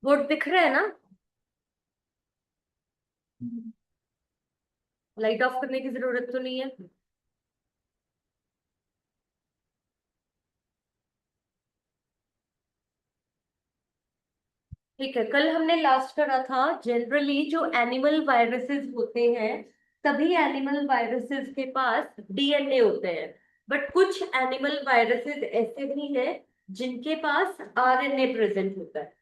Board दिख रहा है ना? लाइट ऑफ करने की जरूरत तो नहीं है? ठीक है, कल हमने लास्ट करा था जनरली जो एनिमल वायरसेस होते हैं, सभी एनिमल वायरसेस के पास डीएनए होते हैं। बट कुछ एनिमल वायरसेस ऐसे भी हैं जिनके पास आरएनए प्रेजेंट होता है।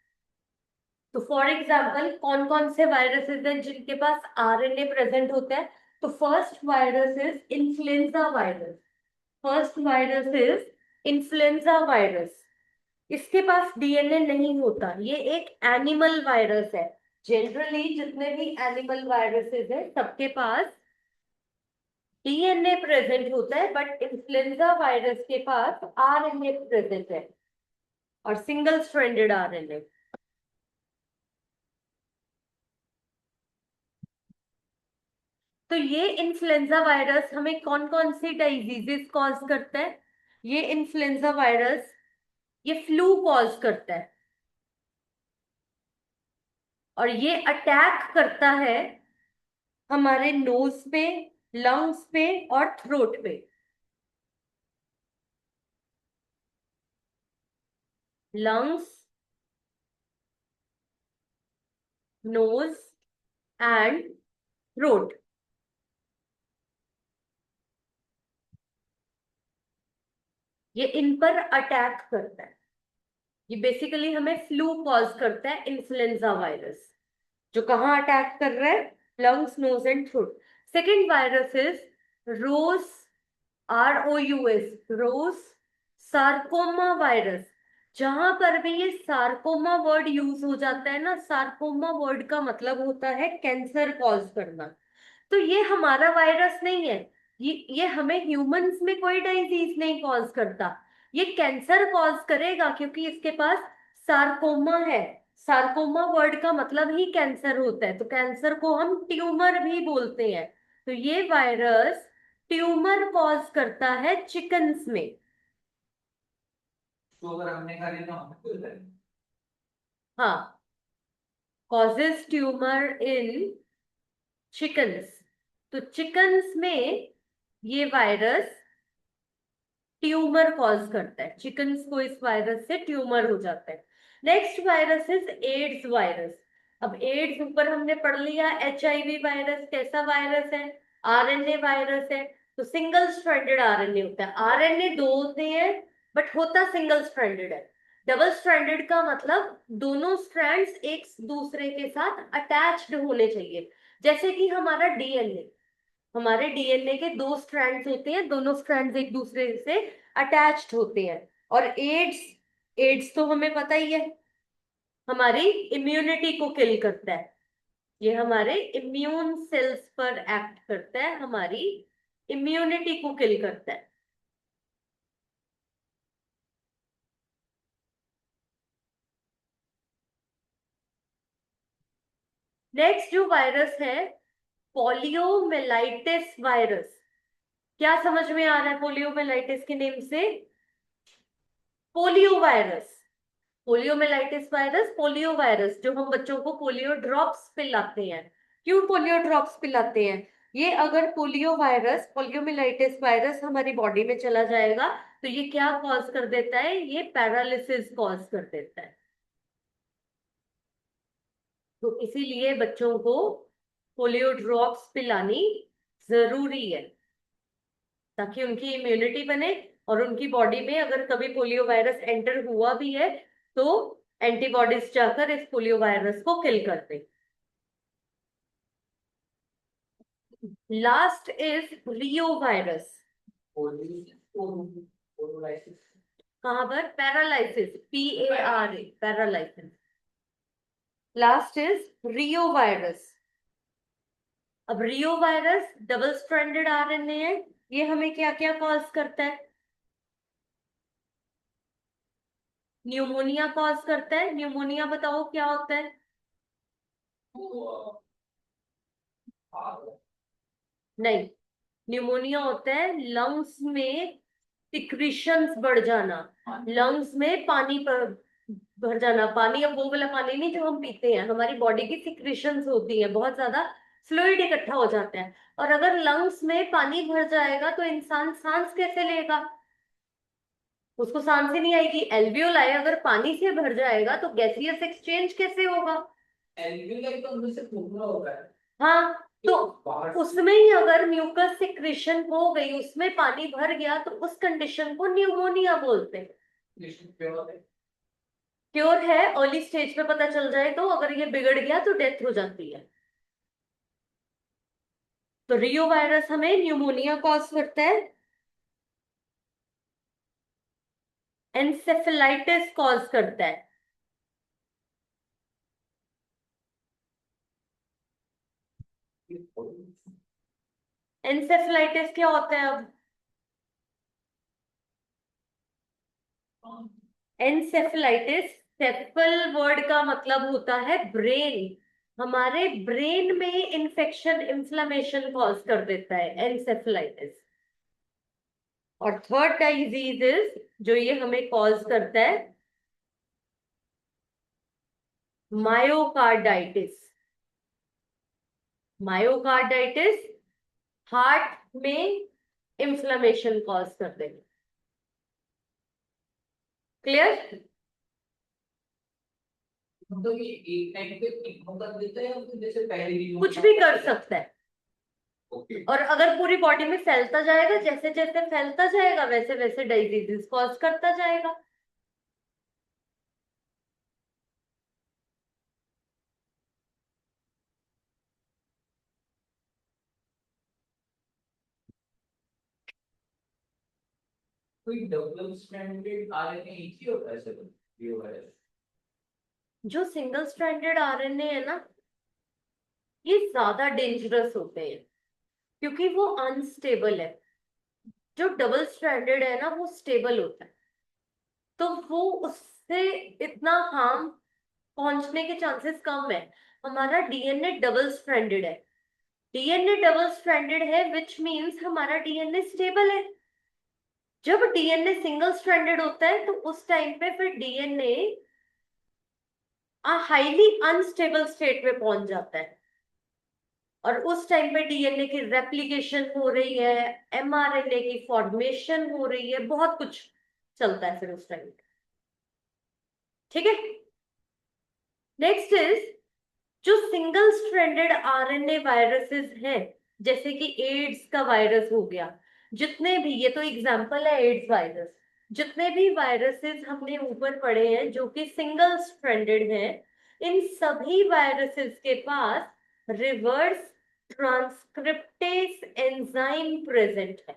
तो फॉर एग्जाम्पल कौन कौन से वायरसेस हैं जिनके पास आरएनए प्रेजेंट होता है? तो first virus is influenza virus. First virus is influenza virus. इसके पास डीएनए नहीं होता, ये एक एनिमल वायरस है। जनरली जितने भी एनिमल वायरसेस हैं सबके पास डीएनए प्रेजेंट होता है, बट इन्फ्लुएंजा वायरस के पास आरएनए प्रेजेंट है, और सिंगल स्ट्रैंडेड आरएनए। तो ये इन्फ्लुएंजा वायरस हमें कौन कौन सी डिजीजेस कॉज करता है? ये इन्फ्लुएंजा वायरस ये फ्लू कॉज करता है, और ये अटैक करता है हमारे नोज पे, लंग्स पे और थ्रोट पे। लंग्स, नोज एंड थ्रोट, ये इन पर अटैक करता है। ये बेसिकली हमें फ्लू कॉज करता है, इन्फ्लुएंजा वायरस। जो कहाँ अटैक कर रहा है? Lungs, nose and throat. Second virus is Rous, ROUS, Rous sarcoma virus. जहां पर भी ये सार्कोमा वर्ड यूज हो जाता है ना, सार्कोमा वर्ड का मतलब होता है कैंसर कॉज करना। तो ये हमारा वायरस नहीं है। ये हमें ह्यूमंस में कोई डिजीज नहीं कॉज करता। ये कैंसर कॉज करेगा क्योंकि इसके पास सार्कोमा है। सार्कोमा वर्ड का मतलब ही कैंसर होता है, तो कैंसर को हम ट्यूमर भी बोलते हैं। तो ये वायरस ट्यूमर कॉज करता है चिकन्स में। तो अगर हमने खा लिया तो हमें कोई डर नहीं। हाँ, कॉजेज ट्यूमर इन चिकन्स। तो चिकन्स में ये वायरस ट्यूमर कॉज करता है, चिकन्स को इस वायरस से ट्यूमर हो जाता है। Next virus is AIDS virus. अब एड्स ऊपर हमने पढ़ लिया, HIV वायरस कैसा वायरस है? आरएनए वायरस है। तो सिंगल स्ट्रैंडेड आरएनए होता है। आरएनए दो होते हैं, बट होता सिंगल स्ट्रैंडेड है। डबल स्ट्रैंडेड का मतलब दोनों स्ट्रैंड्स एक दूसरे के साथ अटैच्ड होने चाहिए। जैसे कि हमारा डीएनए, हमारे डीएनए के दो स्ट्रैंड्स होते हैं, दोनों स्ट्रैंड्स एक दूसरे से अटैच्ड होते हैं। और एड्स, एड्स तो हमें पता ही है, हमारी इम्यूनिटी को किल करता है। ये हमारे इम्यून सेल्स पर एक्ट करता है, हमारी इम्यूनिटी को किल करता है। नेक्स्ट जो वायरस है, पोलियोमेलाइटिस वायरस। क्या समझ में आ रहा है पोलियोमेलाइटिस के नेम से? Polio virus. Poliomyelitis virus, polio virus, जो हम बच्चों को पोलियो ड्रॉप्स पिलाते हैं। क्यों पोलियो ड्रॉप्स पिलाते हैं? ये अगर पोलियो वायरस, पोलियोमेलाइटिस वायरस हमारी बॉडी में चला जाएगा तो ये क्या कॉज कर देता है? ये पैरालिसिस कॉज कर देता है। तो इसीलिए बच्चों को पोलियो ड्रॉप्स पिलानी जरूरी है, ताकि उनकी इम्यूनिटी बने, और उनकी बॉडी में अगर कभी पोलियो वायरस एंटर हुआ भी है तो एंटीबॉडीज जाकर इस पोलियो वायरस को किल कर दे। Last is reovirus. कहां पर? Paralysis, PARA, paralysis. Last is reovirus. अब reovirus double stranded RNA है। ये हमें क्या क्या कॉज करता है? न्यूमोनिया कॉज करता है। न्यूमोनिया बताओ क्या होता है? नहीं, न्यूमोनिया होता है लंग्स में सिक्रीशंस बढ़ जाना, लंग्स में पानी पर भर जाना, पानी अब वो वाला पानी नहीं जो हम पीते हैं, हमारी बॉडी की सिक्रीशंस होती है, बहुत ज्यादा फ्लूइड इकट्ठा हो जाता है। और अगर लंग्स में पानी भर जाएगा तो इंसान सांस कैसे लेगा, उसको सांस ही नहीं आएगी। एल्वियोलाई अगर पानी से भर जाएगा तो गैसियस एक्सचेंज कैसे होगा? एल्वियोलाई तो अंदर से फूलना होगा। हाँ, तो उसमें ही अगर म्यूकस सिक्रीशन हो गई, उसमें पानी भर गया, तो उस कंडीशन को न्यूमोनिया बोलते हैं। क्योर है, अर्ली स्टेज पे पता चल जाए तो, अगर ये बिगड़ गया तो डेथ हो जाती है। तो रियो वायरस हमें न्यूमोनिया कॉज करता है, एनसेफेलाइटिस कॉज करता है। एनसेफेलाइटिस क्या होता है अब? एनसेफेलाइटिस, सेफल वर्ड का मतलब होता है ब्रेन। हमारे ब्रेन में इंफेक्शन, इंफ्लेमेशन कॉज कर देता है एनसेफेलाइटिस। और थर्ड डिजीज जो ये हमें कॉज करता है, मायोकार्डाइटिस। मायोकार्डाइटिस हार्ट में इंफ्लेमेशन कॉज कर देगा। क्लियर? मतलब ये एक टाइम पे एक कर देता है या फिर जैसे पहले भी कुछ भी कर सकता है। Okay. और अगर पूरी बॉडी में फैलता जाएगा, जैसे जैसे फैलता जाएगा वैसे वैसे डिजीजेस कॉज करता जाएगा। कोई डबल स्ट्रैंडेड आरएनए एक ही होता है सर, ये वायरस? जो सिंगल स्ट्रैंडेड आरएनए है ना, ये ज्यादा डेंजरस होते हैं क्योंकि वो अनस्टेबल है। जो डबल स्ट्रैंडेड है ना, वो स्टेबल होता है, तो वो उससे इतना हार्म पहुंचने के चांसेस कम है। हमारा डीएनए डबल स्ट्रैंडेड है। डीएनए डबल स्ट्रैंडेड है विच मीन्स हमारा डीएनए स्टेबल है। जब डीएनए सिंगल स्ट्रैंडेड होता है तो उस टाइम पे फिर डीएनए हाईली अनस्टेबल स्टेट में पहुंच जाता है, और उस टाइम पे डीएनए की रेप्लिकेशन हो रही है, एमआरएनए की फॉर्मेशन हो रही है, बहुत कुछ चलता है फिर उस टाइम पे। ठीक है, नेक्स्ट इज जो सिंगल स्ट्रैंडेड आरएनए वायरसेस हैं, जैसे कि एड्स का वायरस हो गया, जितने भी, ये तो एग्जांपल है एड्स वायरस, जितने भी वायरसेस हमने ऊपर पढ़े हैं जो कि सिंगल स्ट्रैंडेड हैं, इन सभी वायरसेस के पास रिवर्स ट्रांसक्रिप्टेस एंजाइम प्रेजेंट है।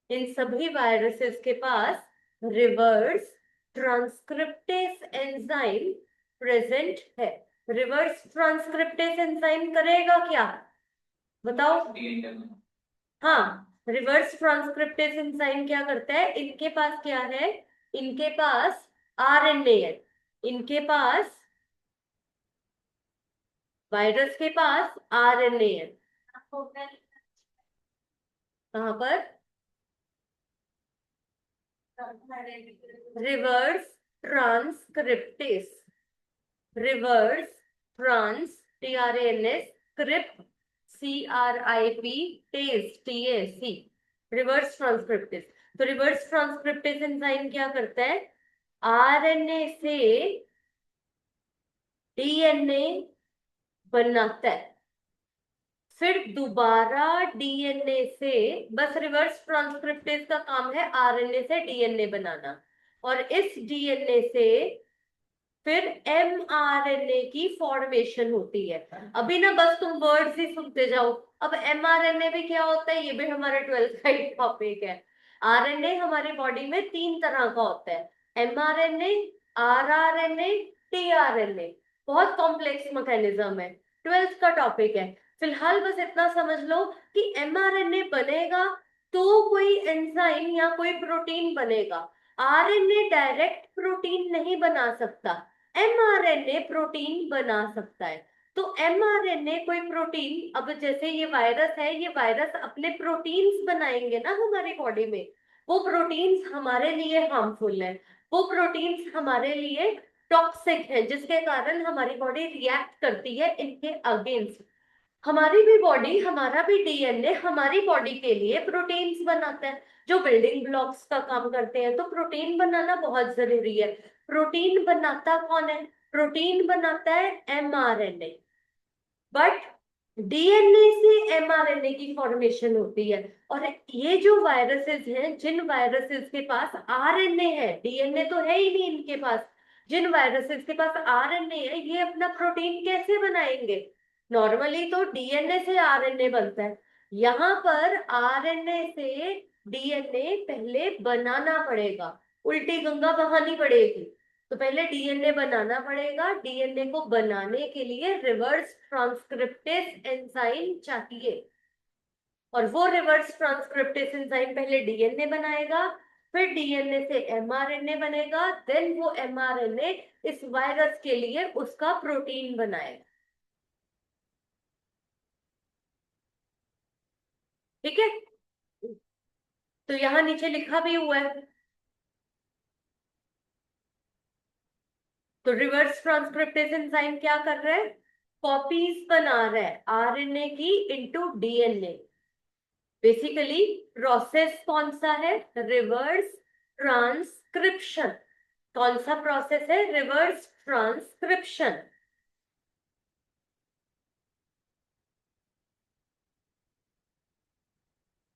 इन सभी वायरसेस के पास रिवर्स ट्रांसक्रिप्टेस एंजाइम प्रेजेंट है। रिवर्स ट्रांसक्रिप्टेस एंजाइम करेगा क्या, बताओ? हाँ, रिवर्स ट्रांसक्रिप्टेस एंजाइम क्या करता है? इनके पास क्या है? इनके पास आरएनए है, इनके पास, वायरस के पास आरएनए है। कहां पर? Reverse transcriptase, reverse trans, TRANS, cript, CRIP, tase, TAC, reverse transcriptase. तो रिवर्स ट्रांसक्रिप्टेस एंजाइम क्या करता है? आरएनए से डीएनए बनाता है, फिर दोबारा डीएनए से, बस रिवर्स ट्रांसक्रिप्टेज का काम है आरएनए से डीएनए बनाना, और इस डीएनए से फिर एमआरएनए की फॉर्मेशन होती है। अभी ना बस तुम वर्ड्स ही सुनते जाओ, अब एमआरएनए भी क्या होता है ये भी हमारा 12th का एक टॉपिक है। आरएनए हमारी बॉडी में 3 तरह का होता है, एमआरएनए, आरआरएनए, टीआरएनए। बहुत कॉम्प्लेक्स मैकेनिज्म है, 12th का टॉपिक है। फिलहाल बस इतना समझ लो कि एमआरएनए बनेगा तो कोई एंजाइम या कोई प्रोटीन बनेगा। आरएनए डायरेक्ट प्रोटीन नहीं बना सकता, एमआरएनए प्रोटीन बना सकता है। तो एमआरएनए कोई प्रोटीन, अब जैसे ये वायरस है, ये वायरस अपने प्रोटीन्स बनाएंगे ना हमारी बॉडी में, वो प्रोटीन्स हमारे लिए हार्मफुल है, वो प्रोटीन्स हमारे लिए टॉक्सिक हैं, जिसके कारण हमारी बॉडी रिएक्ट करती है इनके अगेंस्ट। हमारी भी बॉडी, हमारा भी डीएनए हमारी बॉडी के लिए प्रोटीन्स बनाता है, जो बिल्डिंग ब्लॉक्स का काम करते हैं। तो प्रोटीन बनाना बहुत जरूरी है। प्रोटीन बनाता कौन है? प्रोटीन बनाता है एमआरएनए। बट डीएनए से एमआरएनए की फॉर्मेशन होती है। और ये जो वायरसेस हैं, जिन वायरसेस के पास आरएनए है, डीएनए तो है ही नहीं इनके पास, जिन वायरसेस के पास आरएनए है, ये अपना प्रोटीन कैसे बनाएंगे? नॉर्मली तो डीएनए से आरएनए बनता है, यहाँ पर आरएनए से डीएनए पहले बनाना पड़ेगा, उल्टी गंगा बहानी पड़ेगी। तो पहले डीएनए बनाना पड़ेगा। डीएनए को बनाने के लिए रिवर्स ट्रांसक्रिप्टेस एंजाइम चाहिए, और वो रिवर्स ट्रांसक्रिप्टेस एंजाइम पहले डीएनए बनाएगा, फिर डीएनए से एमआरएनए बनेगा, देन वो एमआरएनए इस वायरस के लिए उसका प्रोटीन बनाएगा। ठीक है, तो यहां नीचे लिखा भी हुआ है। तो रिवर्स ट्रांसक्रिप्टेस एंजाइम क्या कर रहा है? कॉपीज बना रहा है आरएनए की इनटू डीएनए। बेसिकली प्रोसेस कौन सा है? Reverse transcription. कौन सा प्रोसेस है? Reverse transcription.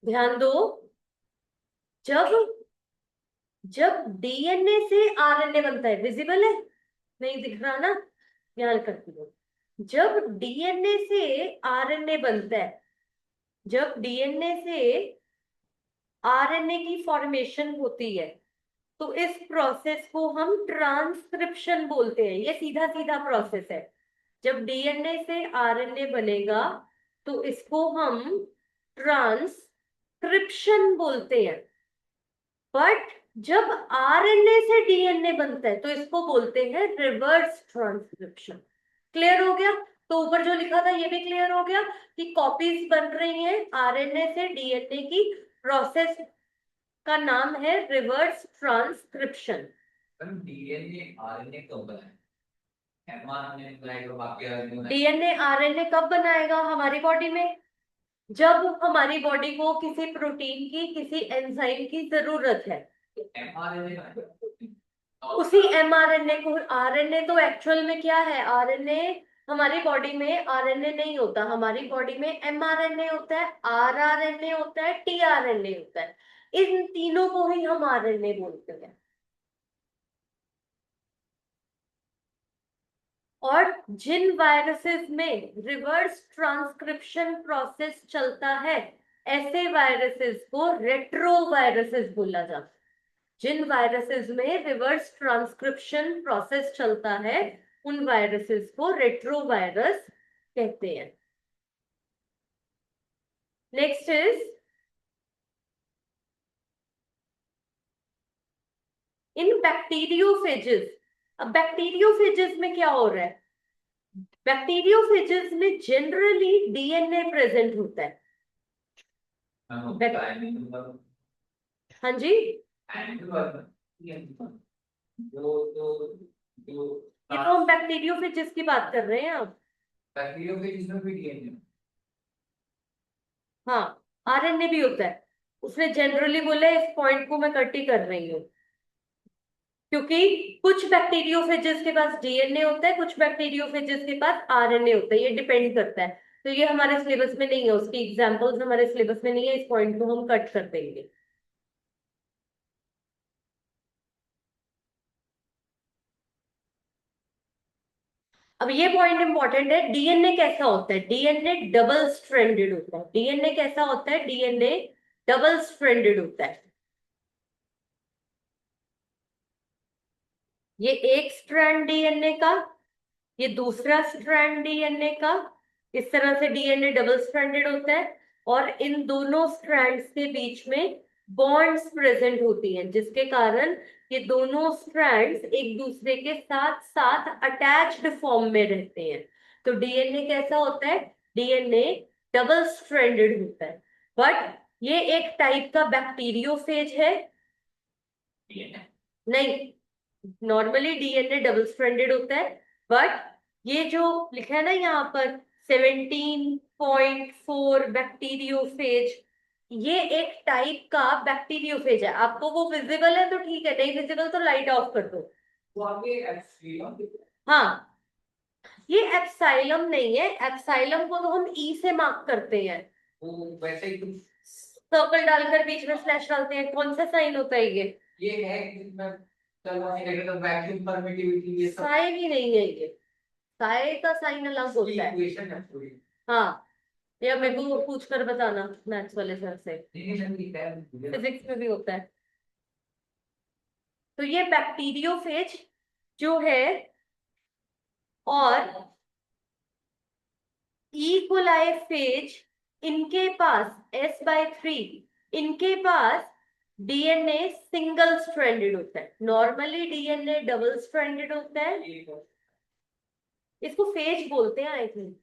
ध्यान दो, जब जब डीएनए से आरएनए बनता है, विजिबल है? नहीं दिख रहा ना? ध्यान करती हूँ। जब डीएनए से आरएनए बनता है, जब डीएनए से आरएनए की फॉर्मेशन होती है, तो इस प्रोसेस को हम ट्रांसक्रिप्शन बोलते हैं। ये सीधा सीधा प्रोसेस है। जब डीएनए से आरएनए बनेगा, तो इसको हम ट्रांसक्रिप्शन बोलते हैं। बट जब आरएनए से डीएनए बनता है, तो इसको बोलते हैं रिवर्स ट्रांसक्रिप्शन। क्लियर हो गया? तो ऊपर जो लिखा था ये भी क्लियर हो गया कि कॉपीज बन रही हैं आरएनए से डीएनए की। प्रोसेस का नाम है रिवर्स ट्रांसक्रिप्शन। डीएनए आरएनए कब बना है? एमआरएनए बनाएगा, बाकी आरएनए डीएनए आरएनए कब बनाएगा हमारी बॉडी में? जब हमारी बॉडी को किसी प्रोटीन की, किसी एंजाइम की जरूरत है। एमआरएनए उसी एमआरएनए को, आरएनए तो एक्चुअल में क्या है? आरएनए हमारी बॉडी में आरएनए नहीं होता, हमारी बॉडी में एमआरएनए होता है, आरआरएनए होता है, टीआरएनए होता है। इन तीनों को ही हम आरएनए बोलते हैं। और जिन वायरसेस में रिवर्स ट्रांसक्रिप्शन प्रोसेस चलता है, ऐसे वायरसेस को रेट्रो वायरसेस बोला जाता है। जिन वायरसेस में रिवर्स ट्रांसक्रिप्शन प्रोसेस चलता है, उन वायरसेस को रेट्रो वायरस कहते हैं। Next is in bacteriophages. अब बैक्टीरियोफेजेस में क्या हो रहा है? बैक्टीरियोफेजेस में जनरली डीएनए प्रेजेंट होता है। हाँ जी, ये तो हम बैक्टीरियोफेजेस की बात कर रहे हैं अब। बैक्टीरियोफेज में भी डीएनए। हाँ, आरएनए भी होता है। उसने जनरली बोला है, इस पॉइंट को मैं कट ही कर रही हूँ, क्योंकि कुछ बैक्टीरियोफेजेस के पास डीएनए होता है, कुछ बैक्टीरियोफेजेस के पास आरएनए होता है। ये डिपेंड करता है। तो ये हमारे सिलेबस में नहीं है, उसकी एग्जांपल्स हमारे सिलेबस में नहीं है, इस पॉइंट को हम कट कर देंगे। अब ये पॉइंट इंपॉर्टेंट है, डीएनए कैसा होता है? डीएनए डबल स्ट्रैंडेड होता है। डीएनए कैसा होता है? डीएनए डबल स्ट्रैंडेड होता है। ये एक स्ट्रैंड डीएनए का, ये दूसरा स्ट्रैंड डीएनए का। इस तरह से डीएनए डबल स्ट्रैंडेड होता है, और इन दोनों स्ट्रैंड्स के बीच में बॉन्ड्स प्रेजेंट होती हैं, जिसके कारण ये दोनों स्ट्रैंड्स एक दूसरे के साथ साथ अटैच्ड फॉर्म में रहते हैं। तो डीएनए कैसा होता है? डीएनए डबल स्ट्रैंडेड होता है। बट ये एक टाइप का बैक्टीरियोफेज है? नहीं, नॉर्मली डीएनए डबल स्ट्रैंडेड होता है, बट ये जो लिखा है ना यहाँ पर 17.4 बैक्टीरियोफेज, ये एक टाइप का बैक्टीरियोफेज है। आपको वो विजिबल है तो ठीक है, नहीं विजिबल तो लाइट ऑफ कर दो। वो आगे एप्सिलॉन हाँ, ये एप्साइलम नहीं है, एप्साइलम को तो हम ई से मार्क करते हैं, वो वैसे ही कुछ सर्कल डालकर बीच में स्लैश डालते हैं। कौन सा साइन होता है ये है जिसमें चलो नहीं तो वैक्यूम परमिटिविटी ये सब साइन ही नहीं है ये, साइन का साइन अलग होता है। इक्वेशन है पूरी। हाँ, या मेरे को पूछ कर बताना मैथ्स वाले सर से, डिफिनेशन लिखा है फिजिक्स में भी होता है। तो ये बैक्टीरियोफेज जो है, और ई कोलाई फेज, इनके पास S/3, इनके पास डीएनए सिंगल स्ट्रैंडेड होता है। नॉर्मली डीएनए डबल स्ट्रैंडेड होता है, इसको फेज बोलते हैं आई थिंक।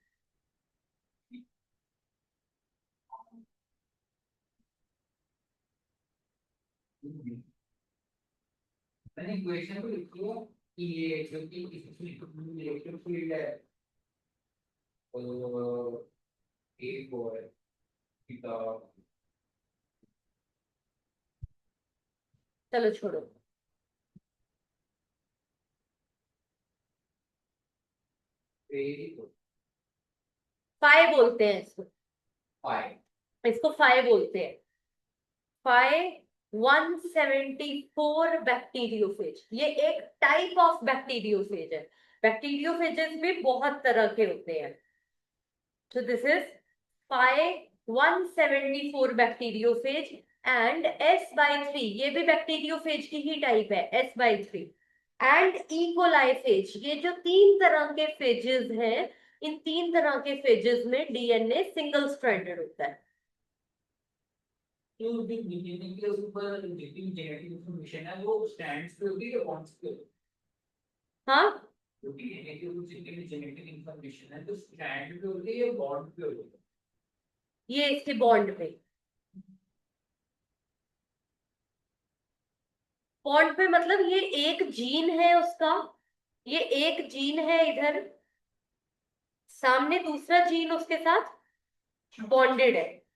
मैंने इक्वेशन को लिखी है कि ये जो कि इलेक्ट्रिक फील्ड है तो एक वो है थीटा चलो छोड़ो, फाई बोलते हैं इसको, फाइव इसको फाई बोलते हैं। फाई 174 बैक्टीरियोफेज, ये एक टाइप ऑफ बैक्टीरियोफेज है। बैक्टीरियोफेजेस भी बहुत तरह के होते हैं। So this is phi 174 bacteriophage and S/3, ये भी बैक्टीरियोफेज की ही टाइप है, S/3 एंड ई कोलाइफेज। ये जो तीन तरह के फेजेस हैं, इन तीन तरह के फेजेस में डीएनए सिंगल स्ट्रैंडेड होता है। जो भी डीएनए के ऊपर जितनी जेनेटिक इंफॉर्मेशन है वो स्टैंड्स पे होती है कौन से हाँ, जो डीएनए के ऊपर जितनी भी जेनेटिक इंफॉर्मेशन है तो स्टैंड पे होती है या बॉन्ड पे होती है ये इसके बॉन्ड पे, बॉन्ड पे मतलब ये एक जीन है उसका, ये एक जीन है इधर, सामने दूसरा जीन उसके साथ बॉन्डेड है।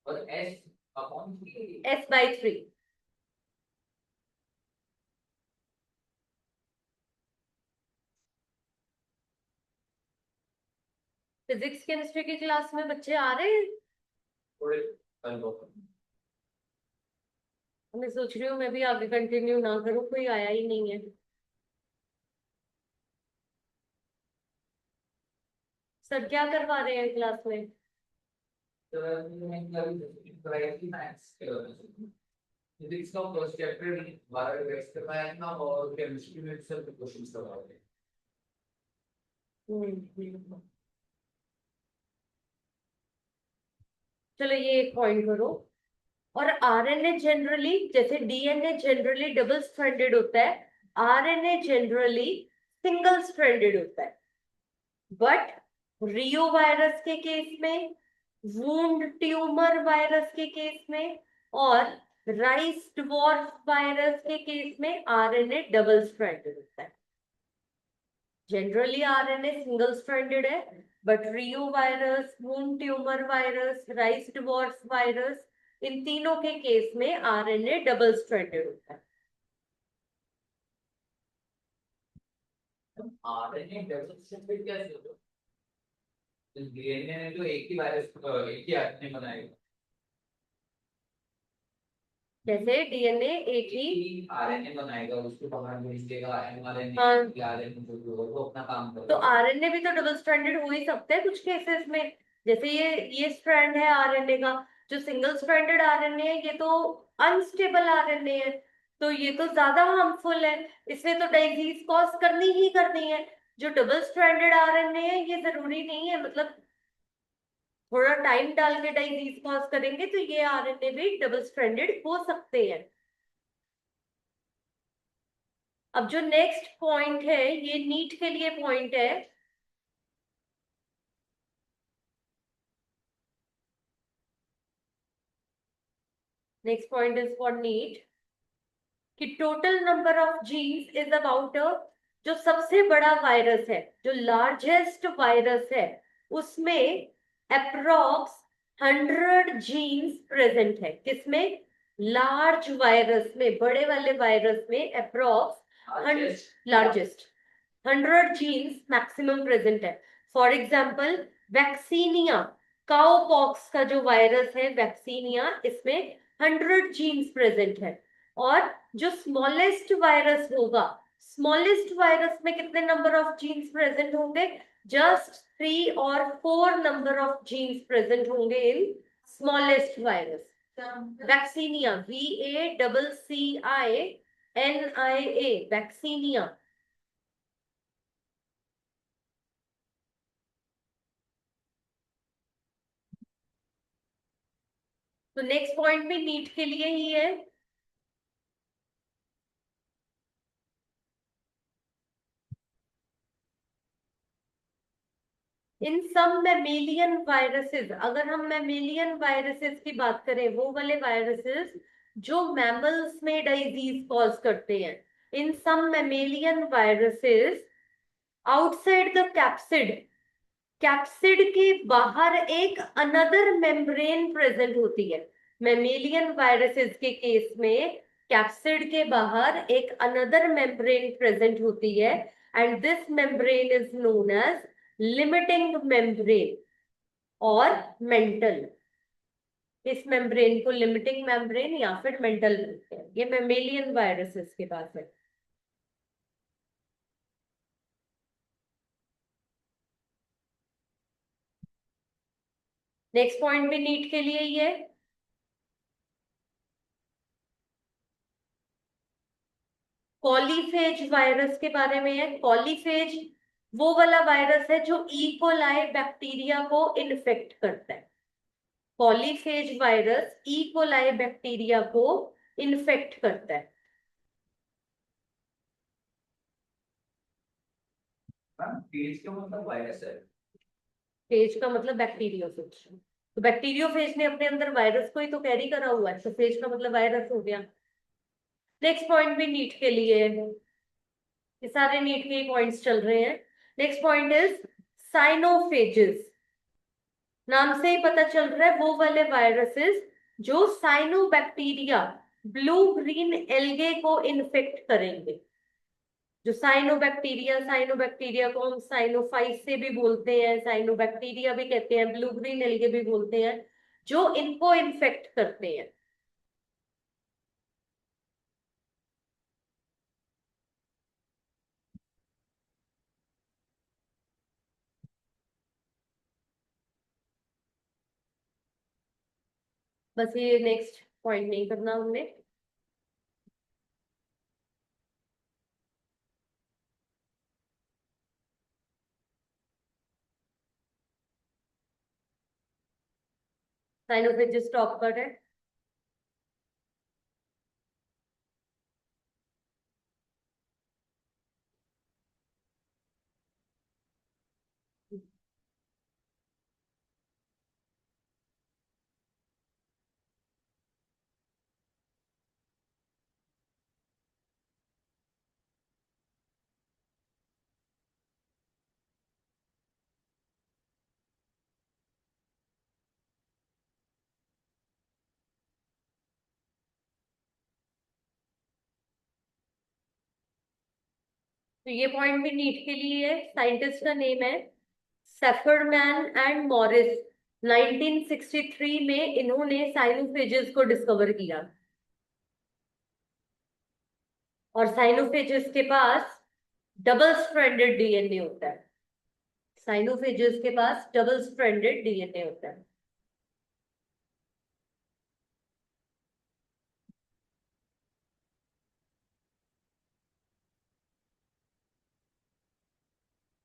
और S upon three S/3। Physics chemistry की क्लास में बच्चे आ रहे हैं? थोड़े कल मैं सोच रही हूँ मैं भी आगे कंटिन्यू ना करूँ, कोई आया ही नहीं है। सर क्या करवा रहे हैं क्लास में? फिजिक्स का फर्स्ट चैप्टर 12 रिवाइज करवाया था और केमिस्ट्री में सब क्वेश्चंस करवाए थे हम्म। चलो ये एक पॉइंट करो। और आरएनए जनरली, जैसे डीएनए जनरली डबल स्ट्रैंडेड होता है, आरएनए जनरली सिंगल स्ट्रैंडेड होता है। बट रियो वायरस के केस में, वुंड ट्यूमर वायरस के केस में, और राइस डवार्फ वायरस के केस में आरएनए डबल स्ट्रैंडेड होता है। जनरली आरएनए सिंगल स्ट्रैंडेड है, but reovirus, wound tumor virus, rice dwarf virus, इन तीनों के केस में आरएनए डबल स्ट्रैंडेड होता है। आरएनए डेवलपमेंट पे कैसे होता है डीएनए ने तो एक ही वायरस एक ही आरएनए बनाएगा जैसे डीएनए एक ही आरएनए बनाएगा उसको बाहर भेज देगा एमआरएनए हाँ, आरएनए जो भी होगा वो अपना काम तो करेगा आरएनए भी तो डबल स्ट्रैंडेड हो ही सकते हैं कुछ केसेस में। जैसे ये स्ट्रैंड है आरएनए का, जो सिंगल स्ट्रैंडेड आरएनए है ये तो अनस्टेबल आरएनए है, तो ये तो ज्यादा हार्मफुल है, इसमें तो डिजीज कॉज करनी ही करनी है। जो डबल स्ट्रैंडेड आरएनए है ये जरूरी नहीं है, मतलब थोड़ा टाइम डाल के डिजीज कॉज करेंगे तो ये आरएनए भी डबल स्ट्रैंडेड हो सकते हैं। अब जो नेक्स्ट पॉइंट है ये नीट के लिए पॉइंट है। Next point is for NEET. कि total number of genes is about, जो सबसे बड़ा वायरस है, जो लार्जेस्ट वायरस है, उसमें अप्रोक्स 100 जीन्स प्रेजेंट है। किसमें? लार्ज वायरस में, बड़े वाले वायरस में approx largest 100 genes maximum present है। फॉर एग्जाम्पल वैक्सीनिया, काउपॉक्स का जो वायरस है वैक्सीनिया, इसमें 100 जीन्स प्रेजेंट है। और जो स्मॉलेस्ट वायरस होगा, स्मॉलेस्ट वायरस में कितने नंबर ऑफ जीन्स प्रेजेंट होंगे? जस्ट 3 और 4 नंबर ऑफ जीन्स प्रेजेंट होंगे इन smallest virus. Vaccinia, VACCINIA, vaccinia. तो नेक्स्ट पॉइंट भी नीट के लिए ही है। इन सम मैमेलियन वायरसेस, अगर हम मैमेलियन वायरसेस की बात करें, वो वाले वायरसेस जो मैमल्स में डिजीज कॉज करते हैं, in some mammalian viruses outside the capsid, capsid के बाहर एक अनदर मेम्ब्रेन प्रेजेंट होती है। मैमेलियन वायरसेस के केस में कैप्सिड के बाहर एक अनदर मेम्ब्रेन प्रेजेंट होती है, and this membrane is known as limiting membrane और मेंटल। इस मेम्ब्रेन को लिमिटिंग मेम्ब्रेन या फिर मेंटल बोलते हैं। ये मेमेलियन वायरसेस के पास है। नेक्स्ट पॉइंट भी नीट के लिए ही है। कॉलीफेज वायरस के बारे में है। कॉलीफेज वो वाला वायरस है जो इकोलाई बैक्टीरिया को इन्फेक्ट करता है। कॉलीफेज वायरस इकोलाई बैक्टीरिया को इन्फेक्ट करता है। फेज का मतलब वायरस है। फेज का मतलब बैक्टीरियोफेज, तो बैक्टीरियोफेज ने अपने अंदर वायरस को ही तो कैरी करा हुआ है, तो फेज का मतलब वायरस हो गया। नेक्स्ट पॉइंट भी नीट के लिए है। ये सारे नीट के पॉइंट्स चल रहे हैं। Next point is cyanophages. नाम से ही पता चल रहा है वो वाले वायरसेस जो साइनोबैक्टीरिया, ब्लू ग्रीन एल्गे को इन्फेक्ट करेंगे। जो साइनोबैक्टीरिया को हम साइनोफाइट से भी बोलते हैं, साइनोबैक्टीरिया भी कहते हैं, ब्लू ग्रीन एल्गे भी बोलते हैं, जो इनको इन्फेक्ट करते हैं। बस ये नेक्स्ट पॉइंट नहीं करना हमने। साइनोफेजेस स्टॉप कर है। तो ये पॉइंट भी नीट के लिए है। साइंटिस्ट का नेम है सेफरमैन एंड मॉरिस। 1963 में इन्होंने साइनोफेजेस को डिस्कवर किया। और साइनोफेजेस के पास डबल स्ट्रैंडेड डीएनए होता है। साइनोफेजेस के पास डबल स्ट्रैंडेड डीएनए होता है।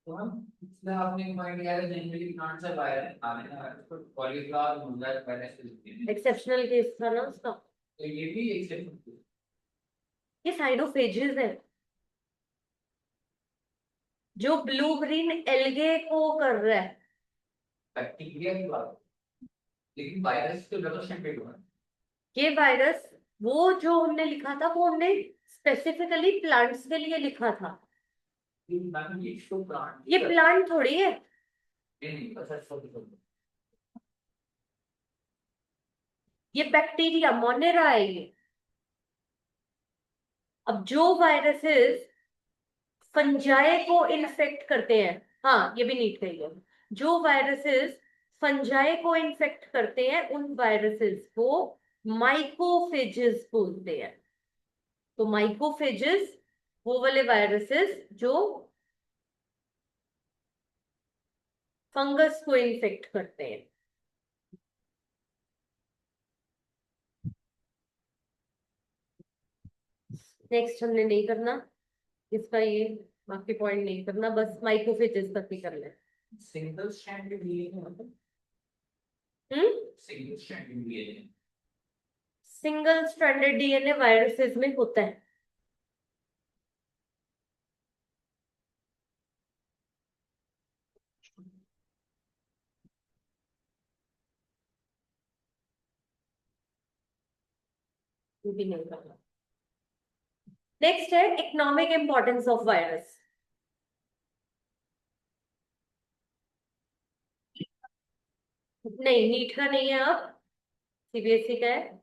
तो हम इसमें आपने पॉइंट किया है जनरली नॉट से वायरस आने ना तो कॉलीफ्लावर मुंडा वायरस से एक्सेप्शनल केस था ना उसका। तो ये भी एक्सेप्शन ये साइनोफेजेस है जो ब्लू ग्रीन एल्गे को कर रहा है। बैक्टीरिया की बात लेकिन वायरस तो डबल स्टैंडर्ड हुआ ये वायरस, वो जो हमने लिखा था वो हमने स्पेसिफिकली प्लांट्स के लिए लिखा था। मैम ये तो प्लांट ये प्लांट थोड़ी है, नहीं अच्छा sorry. ये बैक्टीरिया मोनेरा है ये। अब जो वायरसेस फंजाई को इन्फेक्ट करते हैं, हाँ ये भी नीट कही है, जो वायरसेस फंजाई को इन्फेक्ट करते हैं उन वायरसेस को माइकोफेजेस बोलते हैं। तो माइकोफेजेस वो वाले वायरसेस जो फंगस को इन्फेक्ट करते हैं। नेक्स्ट हमने नहीं करना इसका, ये बाकी पॉइंट नहीं करना, बस माइक्रोफेजेस तक ही करना है। सिंगल स्ट्रैंड डीएनए मतलब hmm single strand DNA single stranded DNA viruses में होता है। ये भी नहीं करना। नेक्स्ट है इकोनॉमिक इंपॉर्टेंस ऑफ वायरस। नहीं, नीट का नहीं है, अब सीबीएसई का है।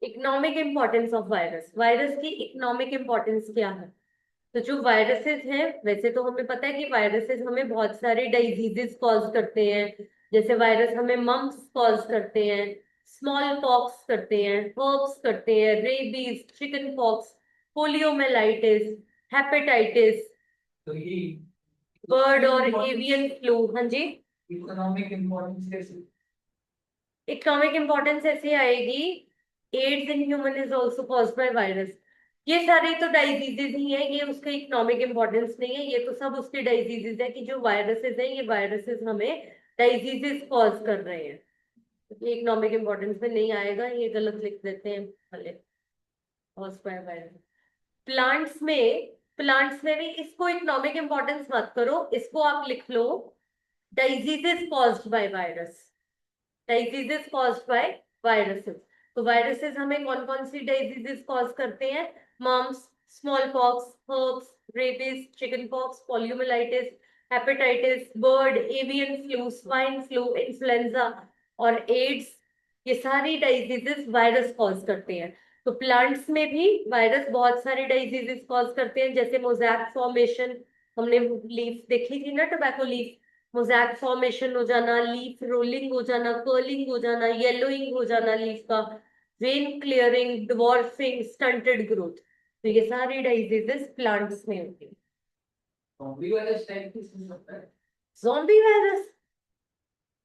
Economic importance of virus, virus की इकोनॉमिक इंपॉर्टेंस क्या है? तो जो वायरसेस हैं, वैसे तो हमें पता है कि वायरसेस हमें बहुत सारे डिजीजेस कॉज करते हैं। जैसे वायरस हमें मम्प्स कॉज करते हैं, स्मॉल पॉक्स करते हैं, हर्प्स करते हैं, rabies, chicken pox, poliomyelitis, hepatitis, तो ये बर्ड और एवियन फ्लू। हाँ जी, इकोनॉमिक इंपॉर्टेंस कैसे इकोनॉमिक इंपॉर्टेंस ऐसे आएगी, AIDS in human is also caused by virus. ये सारे तो डाइजीजेज ही है, ये उसका इकोनॉमिक इंपॉर्टेंस नहीं है, ये तो सब उसके डाइजीजेज है कि जो वायरसेस है, ये वायरसेस हमें डाइजीजेस कॉज कर रहे हैं। ये इकोनॉमिक इंपॉर्टेंस में नहीं आएगा, ये गलत लिख देते हैं भले, कॉज्ड बाय वायरस। प्लांट्स में, प्लांट्स में भी इसको इकोनॉमिक इंपॉर्टेंस मत करो, इसको आप लिख लो diseases caused by virus. Diseases caused by viruses. तो वायरसेस हमें कौन कौन सी डिजीजेस कॉज करते हैं? Mumps, smallpox, herpes, rabies, chicken pox, poliomyelitis, hepatitis, bird, avian flu, swine flu, influenza और एड्स, ये सारी डिजीजेस वायरस कॉज करते हैं। तो प्लांट्स में भी वायरस बहुत सारे डिजीजेस कॉज करते हैं, जैसे मोजैक फॉर्मेशन, हमने लीफ देखी थी ना, टोबैको लीफ, मोजैक फॉर्मेशन हो जाना, लीफ रोलिंग हो जाना, कर्लिंग हो जाना, येलोइंग हो जाना लीफ का, when clearing, dwarfing, stunted growth. तो ये सारी डिजीजेस प्लांट्स में होती है। zombie वाला टाइप की चीज होता है ज़ॉम्बी वायरस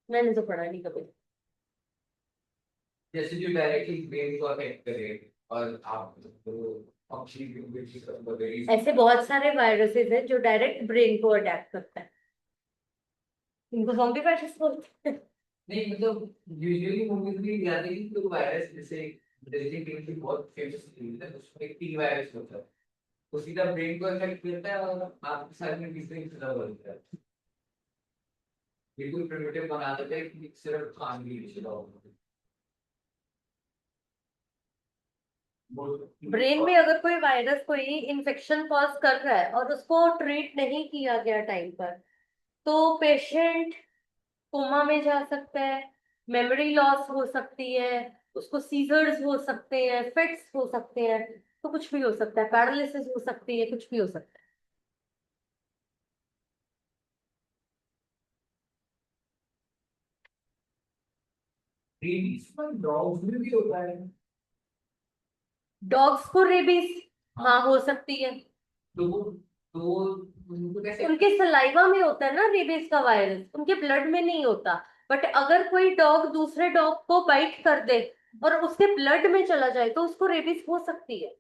मैंने तो पढ़ा नहीं कभी। जैसे जो डायरेक्टली ब्रेन को अफेक्ट करे और आप तो ऑक्सीजन ऐसे बहुत सारे वायरसेस हैं जो डायरेक्ट ब्रेन को अटैक करता है, इनको ज़ॉम्बी वायरस बोलते हैं। नहीं मतलब यूजुअली मूवीज में याद है कि तो वायरस जैसे रेजिडेंट इविल की बहुत फेमस थी ना उसमें एक टी वायरस होता है वो सीधा ब्रेन को इफेक्ट करता है और आपके साथ में किसी तरह खराब हो जाता है बिल्कुल प्रिमिटिव बना देता है कि सिर्फ खान भी नहीं चला होगा ब्रेन में अगर कोई वायरस कोई इंफेक्शन कॉज कर रहा है और उसको ट्रीट नहीं किया गया टाइम पर, तो पेशेंट कोमा में जा सकता है, मेमोरी लॉस हो सकती है, उसको सीजर्स हो सकते हैं, फिट्स हो सकते हैं, तो कुछ भी हो सकता है, पैरालिसिस हो सकती है, कुछ भी हो सकता है। रेबीज में डॉग्स में भी होता है डॉग्स को रेबीज, हाँ हाँ हो सकती है। तो उनको कैसे उनके सलाइवा में होता है ना रेबीज का वायरस, उनके ब्लड में नहीं होता। बट अगर कोई डॉग दूसरे डॉग को बाइट कर दे और उसके ब्लड में चला जाए तो उसको रेबीज हो सकती है।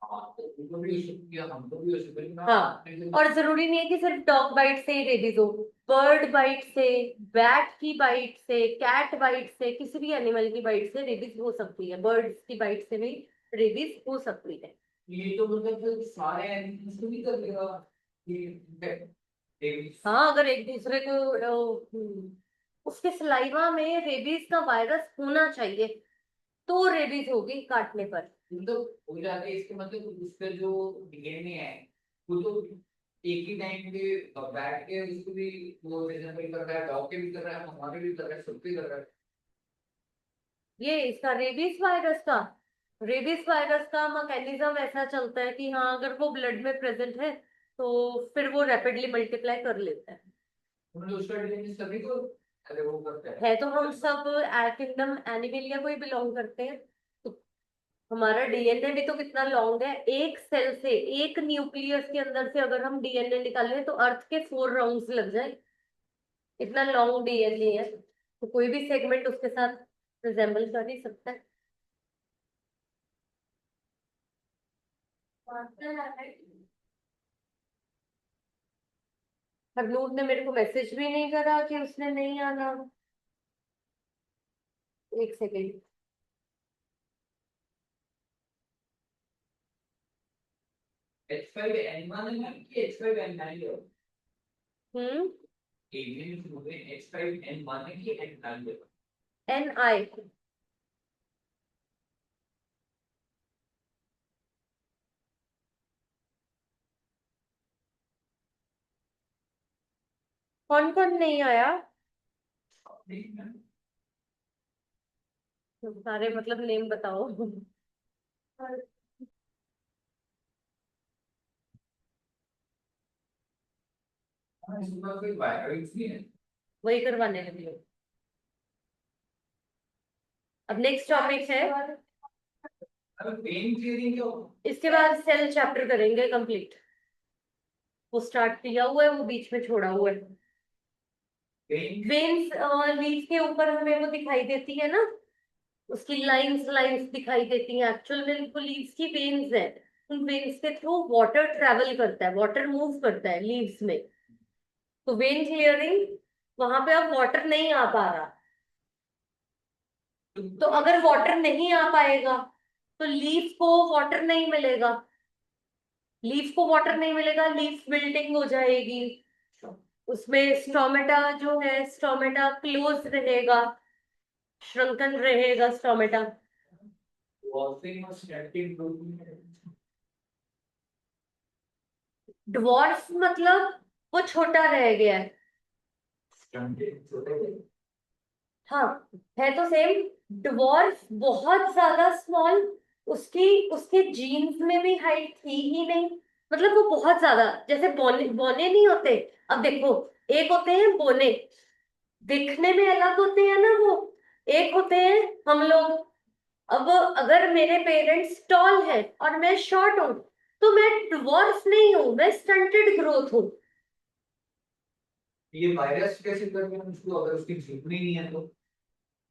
हाँ तो उनको भी हो सकती है हमको भी हो सकती है हाँ, और जरूरी नहीं है कि सिर्फ डॉग बाइट से ही रेबीज हो, बर्ड बाइट से, बैट की बाइट से, कैट बाइट से, किसी भी एनिमल की बाइट से रेबीज हो सकती है, बर्ड्स की बाइट से भी रेबीज हो सकती है। ये तो मतलब फिर सारे एनिमल्स को भी कर देगा कि रेबीज। हाँ, अगर एक दूसरे को उसके सलाइवा में रेबीज का वायरस होना चाहिए तो रेबीज होगी काटने पर। मतलब हो जाता है इसके मतलब उसका जो डीएनए है वो तो एक ही टाइम पे बैठ के उसको भी वो रिजेंबल कर रहा है, डॉग के भी कर रहा है, हमारे भी कर रहा है, सबके कर रहा है। ये इसका रेबीज वायरस का मैकेनिज्म ऐसा चलता है कि हाँ, अगर वो ब्लड में प्रेजेंट है तो फिर वो रैपिडली मल्टीप्लाई कर लेता है। मतलब उसका डीएनए सभी को अरे वो करता है। तो हम सब किंगडम एनिमेलिया को ही बिलोंग करते हैं। तो हमारा डीएनए भी तो कितना लॉन्ग है, एक सेल से, एक न्यूक्लियस के अंदर से अगर हम डीएनए निकालें तो अर्थ के 4 राउंड्स लग जाए, इतना लॉन्ग डीएनए है। तो कोई भी सेगमेंट उसके साथ रिजेंबल कर ही सकता है। हरनूर ने मेरे को मैसेज भी नहीं करा कि उसने नहीं आना। एक सेकेंड। H5N1 है कि H5N9 है? हम्म। एलियन में H5N1 है कि N9 है? NI। कौन कौन नहीं आया? सारे मतलब नेम बताओ। हाँ, इसमें कोई वायरस नहीं है। वही करवाने लगी हो। अब नेक्स्ट टॉपिक है, अबे पेन क्लियरिंग क्या होगा? इसके बाद सेल चैप्टर करेंगे कंप्लीट। वो स्टार्ट किया हुआ है, वो बीच में छोड़ा हुआ है। पेन वेन्स लीफ के ऊपर हमें वो दिखाई देती है ना, उसकी लाइंस लाइंस दिखाई देती हैं, एक्चुअल में वो लीव्स की वेन्स है। उन वेन्स के थ्रू वाटर ट्रेवल करता है, वाटर मूव करता है लीव्स में। तो वेन क्लियरिंग, वहां पे अब वाटर नहीं आ पा रहा। तो अगर वाटर नहीं आ पाएगा तो लीफ को वाटर नहीं मिलेगा, लीफ को वाटर नहीं मिलेगा, लीफ विल्टिंग हो जाएगी। उसमें स्टोमेटा जो है, स्टोमेटा क्लोज रहेगा, श्रंकन रहेगा स्टोमेटा। वॉल्फिंग और स्टैटिक प्रोटीन है। ड्वार्फ मतलब वो छोटा रह गया है। स्टैटिक छोटे हाँ, है तो सेम। ड्वार्फ बहुत ज्यादा स्मॉल, उसकी उसके जीन्स में भी हाइट थी ही नहीं। मतलब वो बहुत ज्यादा, जैसे बोने बोने नहीं होते। अब देखो, एक होते हैं बोने, दिखने में अलग होते हैं ना वो, एक होते हैं हम लोग। अब अगर मेरे पेरेंट्स टॉल है और मैं शॉर्ट हूं तो मैं ड्वार्फ नहीं हूं, मैं स्टंटेड ग्रोथ हूँ। ये वायरस कैसे कर रहे हैं उसको अगर उसकी झिल्ली नहीं है तो?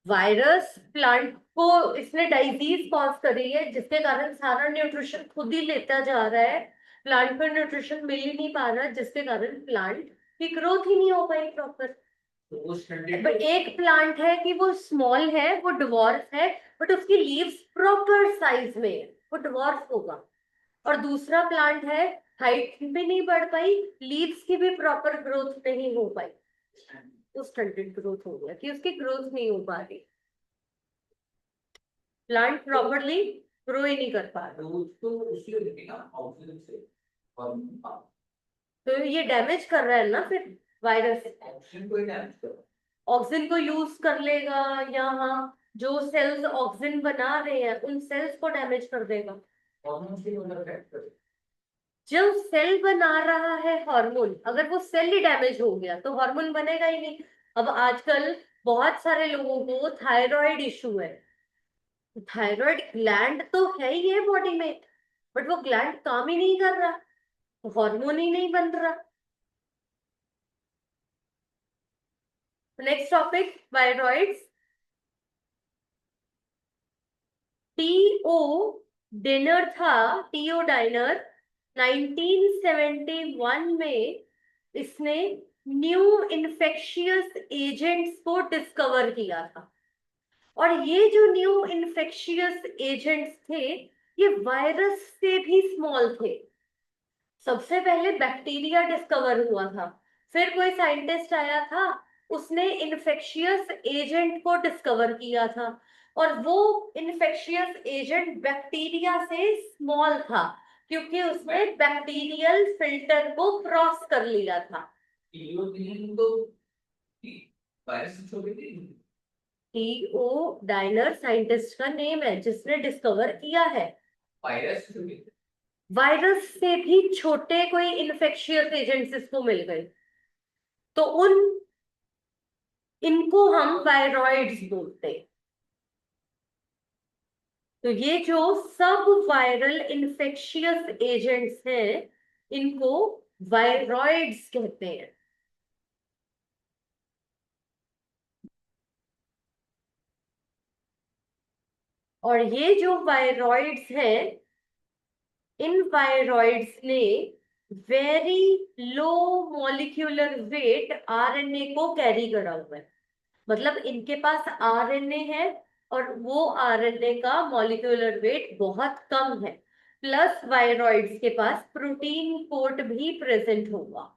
वायरस प्लांट को इसने डाइजीज कॉज करी है, जिसके कारण सारा न्यूट्रिशन खुद ही लेता जा रहा है। प्लांट को न्यूट्रिशन मिल ही नहीं पा रहा, जिसके कारण प्लांट की ग्रोथ ही नहीं हो पाई प्रॉपर। तो वो स्टंटेड बट एक प्लांट है कि वो स्मॉल है, वो डिवॉर्फ है, बट उसकी लीव्स प्रॉपर साइज में है, वो डिवॉर्फ होगा। और दूसरा प्लांट है, हाइट भी नहीं बढ़ पाई, लीव्स की भी प्रॉपर ग्रोथ नहीं हो पाई, तो स्टंटेड ग्रोथ हो गया कि उसकी ग्रोथ नहीं हो पा रही, प्लांट प्रॉपरली ग्रो ही नहीं कर पा रहा। तो उसको उससे लेके ना ऑक्सीजन से और तो ये डैमेज कर रहा है ना फिर वायरस। ऑक्सीजन को डैमेज करो। ऑक्सीजन को यूज कर लेगा, या हाँ, जो सेल्स ऑक्सीजन बना रहे हैं उन सेल्स को डैमेज कर देगा। हार्मोन से मतलब अफेक्ट करो। जो सेल बना रहा है हार्मोन, अगर वो सेल ही डैमेज हो गया तो हार्मोन बनेगा ही नहीं। अब आजकल बहुत सारे लोगों को थायराइड इशू है। थायराइड ग्लैंड तो है ही है बॉडी में, बट वो ग्लैंड काम ही नहीं कर रहा, हार्मोन ही नहीं बन रहा। Next topic, thyroids. T O Diener था, टीओ डाइनर 1971 में इसने न्यू इन्फेक्शियस एजेंट्स को डिस्कवर किया था। और ये जो न्यू इन्फेक्शियस एजेंट्स थे ये वायरस से भी स्मॉल थे। सबसे पहले बैक्टीरिया डिस्कवर हुआ था, फिर कोई साइंटिस्ट आया था, उसने इन्फेक्शियस एजेंट को डिस्कवर किया था, और वो इन्फेक्शियस एजेंट बैक्टीरिया से स्मॉल था क्योंकि उसने बैक्टीरियल फिल्टर को क्रॉस कर लिया था। तो वायरस से छोटे थे। टीओ डायनर साइंटिस्ट का नेम है जिसने डिस्कवर किया है। वायरस से छोटे थे। वायरस से भी छोटे कोई इन्फेक्शियस एजेंट्स इसको मिल गए, तो उन इनको हम वायरॉइड्स बोलते हैं। तो ये जो सब वायरल इन्फेक्शियस एजेंट्स हैं, इनको वायरॉइड्स कहते हैं। और ये जो वायरॉइड्स हैं, इन वायरॉइड्स ने very low molecular weight RNA को कैरी करा हुआ है। मतलब इनके पास आरएनए है और वो आरएनए का मॉलिक्यूलर वेट बहुत कम है, प्लस वायरॉइड्स के पास प्रोटीन कोट भी प्रेजेंट होगा।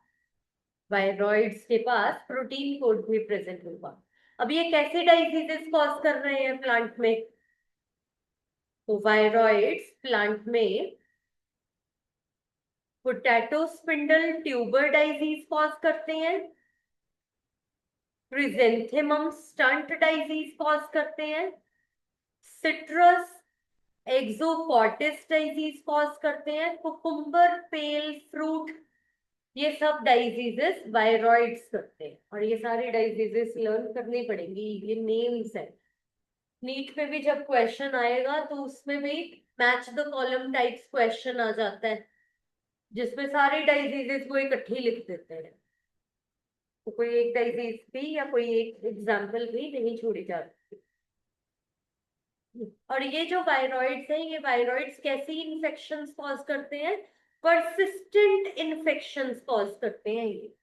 वायरॉइड्स के पास प्रोटीन कोट भी प्रेजेंट होगा। अब ये कैसे डिजीजेस कॉज कर रहे हैं प्लांट में? तो वायरॉइड्स प्लांट में potato spindle tuber disease cause करते हैं, क्रिजेंथेमम स्टंट डिजीज कॉज करते हैं, सिट्रस एक्सोकॉर्टिस डिजीज कॉज करते हैं, कुकुम्बर पेल फ्रूट, ये सब डिजीजेस वायरॉइड्स करते हैं। और ये सारी डिजीजेस लर्न करनी पड़ेगी, ये नेम्स है। नीट में भी जब क्वेश्चन आएगा तो उसमें भी match the column types question आ जाता है, जिसमें सारी डिजीजेस को इकट्ठी लिख देते हैं, तो कोई एक डिजीज भी या कोई एक एग्जाम्पल भी नहीं छोड़ी जाती। और ये जो वायरॉइड्स हैं, ये वायरॉइड्स कैसी इन्फेक्शंस कॉज करते हैं? परसिस्टेंट इन्फेक्शंस कॉज करते हैं। ये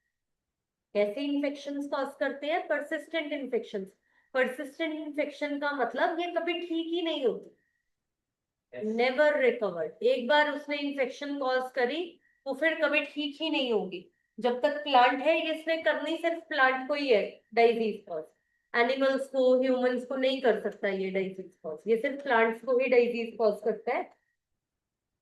कैसे इन्फेक्शंस कॉज करते हैं? Persistent infections. परसिस्टेंट इन्फेक्शन का मतलब ये कभी ठीक ही नहीं होती, नेवर रिकवर्ड। एक बार उसने इन्फेक्शन कॉज करी वो फिर कभी ठीक ही नहीं होगी। जब तक प्लांट है, ये इसने करनी सिर्फ प्लांट को ही है डिजीज कॉज, एनिमल्स को ह्यूमंस को नहीं कर सकता ये डिजीज कॉज, ये सिर्फ प्लांट्स को ही डिजीज कॉज करता है।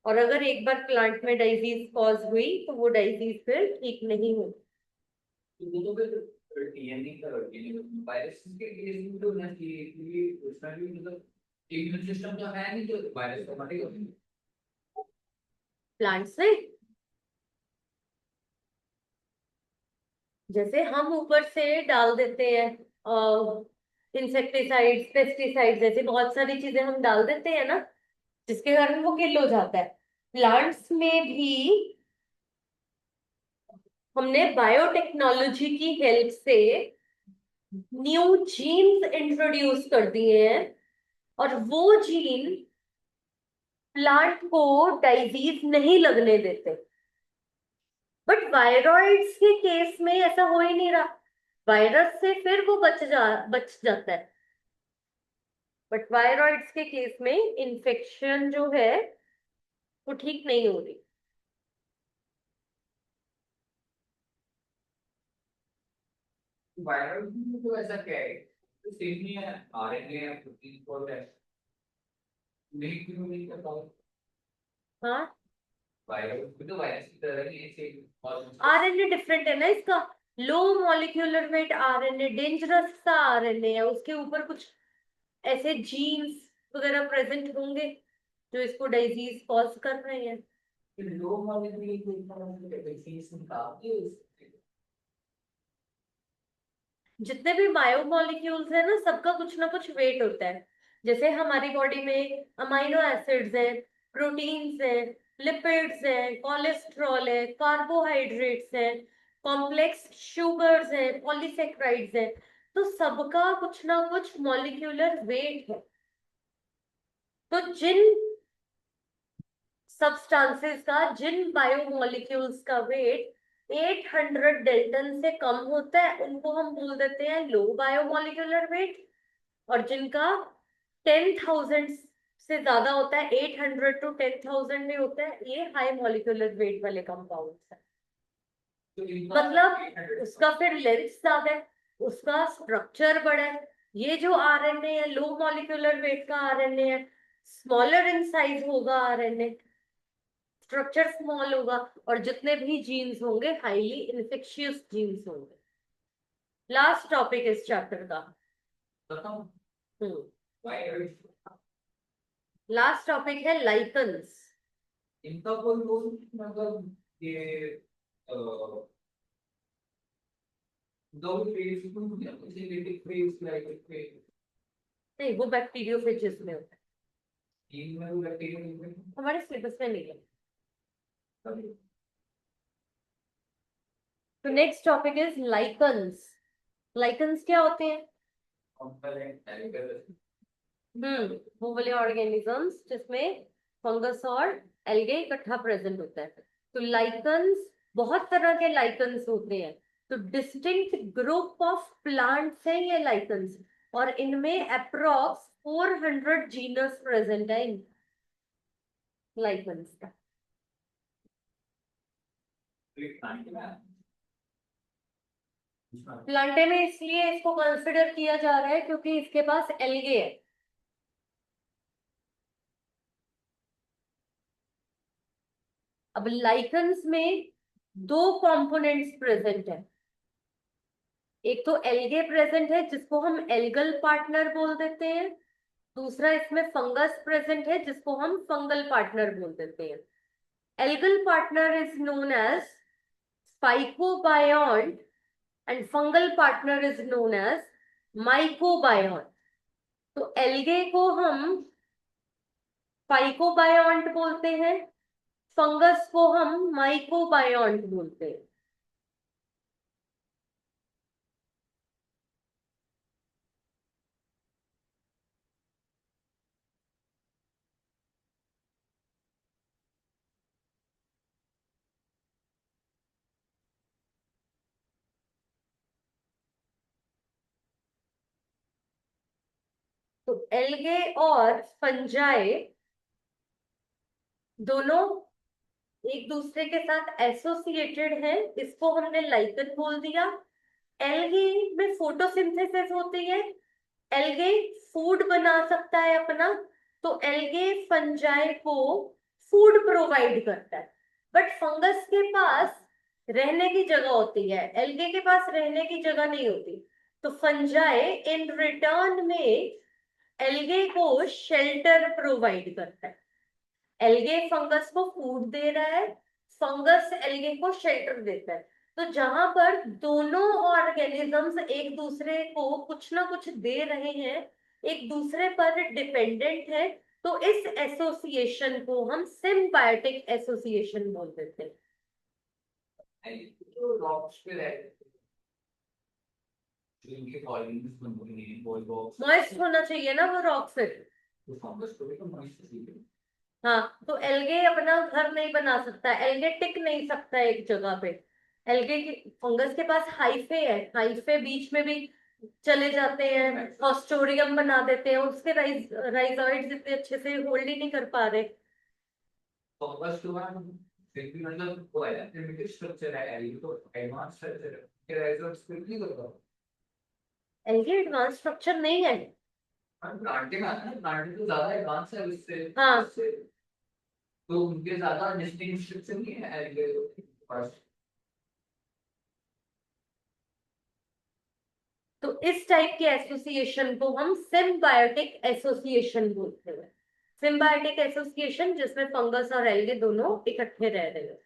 और अगर एक बार प्लांट में डिजीज कॉज हुई तो वो डिजीज फिर ठीक नहीं होगी। तो फिर डीएनए का वायरस के केस में तो ना कि उसमें भी मतलब इम्यून सिस्टम तो है नहीं जो वायरस को मारेगा। प्लांट्स में जैसे हम ऊपर से डाल देते हैं इंसेक्टिसाइड्स पेस्टिसाइड्स, जैसे बहुत सारी चीजें हम डाल देते हैं ना, जिसके कारण वो किल हो जाता है। प्लांट्स में भी हमने बायोटेक्नोलॉजी की हेल्प से न्यू जीन्स इंट्रोड्यूस कर दिए हैं, और वो जीन प्लांट को डाइजीज नहीं लगने देते। बट वायरॉइड्स के केस में ऐसा हो ही नहीं रहा, वायरस से फिर वो बच जाता है। बट वायरॉइड्स के केस में इन्फेक्शन जो है वो ठीक नहीं हो रही। वायरस में तो ऐसा क्या है तो सेम ही है आरएनए है प्रोटीन कोड है नहीं क्यों नहीं कर पाओ हाँ, वायरस भी तो वायरस की तरह ही है सेम और आरएनए डिफरेंट है ना इसका। Low molecular weight RNA dangerous सा आरएनए है, उसके ऊपर कुछ ऐसे जीन्स वगैरह प्रेजेंट होंगे जो इसको डिजीज कॉज कर रहे हैं। लो मॉलिक्यूलर वैक्सीन निकालते हैं जितने भी बायोमोलिक्यूल्स है ना, सबका कुछ ना कुछ वेट होता है। जैसे हमारी बॉडी में अमाइनो एसिड्स हैं, प्रोटीन्स हैं, लिपिड्स हैं, कोलेस्ट्रॉल है, कार्बोहाइड्रेट्स हैं, कॉम्प्लेक्स शुगर्स हैं, पॉलीसेक्राइड्स हैं, तो सबका कुछ ना कुछ मॉलिक्यूलर वेट है। तो जिन सब्सटेंसेस का, जिन बायोमोलिक्यूल्स का वेट 800 डेल्टन से कम होता है, उनको हम बोल देते हैं लो बायोमोलिकुलर वेट। और जिनका 10,000 से ज्यादा होता है, 800 to 10,000 में होता है, ये हाई मॉलिक्यूलर वेट वाले कंपाउंड्स है। तो इनका मतलब उसका फिर लेंथ ज्यादा है, उसका स्ट्रक्चर बड़ा है। ये जो आरएनए है लो मॉलिक्यूलर वेट का आरएनए है, स्मॉलर इन साइज होगा आरएनए, स्ट्रक्चर स्मॉल होगा, और जितने भी जीन्स होंगे हाईली इन्फेक्शियस जीन्स होंगे। लास्ट टॉपिक इस चैप्टर का। बताओ हम्म वायरस लास्ट टॉपिक है लाइकन्स। इनका कोई रोल मतलब ये दो फेज को एसिडिक फेज लाइक फेज नहीं, वो बैक्टीरियोफेजेस में होता है, इन में वो बैक्टीरिया हमारे सिलेबस में नहीं है। तो next topic is lichens. Lichens क्या होते हैं? वो वाले ऑर्गेनिजम्स जिसमें फंगस और एल्गे इकट्ठा प्रेजेंट होता है। तो लाइकन्स, बहुत तरह के लाइकन्स होते हैं। तो डिस्टिंक्ट ग्रुप ऑफ प्लांट्स है ये लाइकन्स, और इनमें अप्रोक्स 400 जीनस प्रेजेंट है इन लाइकन्स का। प्लांटे में इसलिए इसको कंसिडर किया जा रहा है क्योंकि इसके पास एल्गे है। अब लाइकन्स में दो कंपोनेंट्स प्रेजेंट है, एक तो एल्गे प्रेजेंट है जिसको हम एल्गल पार्टनर बोल देते हैं, दूसरा इसमें फंगस प्रेजेंट है जिसको हम फंगल पार्टनर बोल देते हैं। Algal partner is known as phycobiont and fungal partner is known as mycobiont. तो एल्गे को हम फाइकोबायोन्ट बोलते हैं, फंगस को हम माइकोबायोन्ट बोलते हैं। तो एल्गे और फंजाई दोनों एक दूसरे के साथ एसोसिएटेड है, इसको हमने लाइकन बोल दिया। एल्गे में फोटोसिंथेसिस होती है, एल्गे फूड बना सकता है अपना, तो एल्गे फंजाई को फूड प्रोवाइड करता है। बट फंगस के पास रहने की जगह होती है, एल्गे के पास रहने की जगह नहीं होती। तो फंजाई इन रिटर्न में एल्गे को शेल्टर प्रोवाइड करता है। एल्गे फंगस को फूड दे रहा है, फंगस एल्गे को शेल्टर देता है। तो जहां पर दोनों ऑर्गेनिजम्स एक दूसरे को कुछ ना कुछ दे रहे हैं, एक दूसरे पर डिपेंडेंट है, तो इस एसोसिएशन को हम सिम्बायोटिक एसोसिएशन बोल देते हैं। तो रॉक्स पे रहते हैं जो इनके कॉलोनीज बनते हैं बॉल बॉक्स मॉइस्ट होना चाहिए ना वो रॉक फिर। तो फंगस को भी तो मॉइस्ट चाहिए। हाँ, तो एल्गे अपना घर नहीं बना सकता, एल्गे टिक नहीं सकता एक जगह पे। एल्गे की फंगस के पास हाइफे है, हाइफे बीच में भी चले जाते हैं, हॉस्टोरियम बना देते हैं, उसके राइजोइड्स इतने अच्छे से होल्ड ही नहीं कर पा रहे। फंगस के बाद फिर भी मतलब वो है प्रिमिटिव स्ट्रक्चर है ये तो एडवांस स्ट्रक्चर है फिर ऐसा स्क्रिप्ट नहीं करता। एल्गे एडवांस स्ट्रक्चर नहीं है। प्लांट में आता है प्लांट तो ज्यादा एडवांस है उससे हाँ, उससे तो उनके ज्यादा डिस्टिंक्ट स्ट्रक्चर नहीं है एल्गे के पास। तो इस टाइप के एसोसिएशन को हम सिम्बायोटिक एसोसिएशन बोलते हैं। सिम्बायोटिक एसोसिएशन जिसमें फंगस और एल्गे दोनों इकट्ठे रह रहे हैं।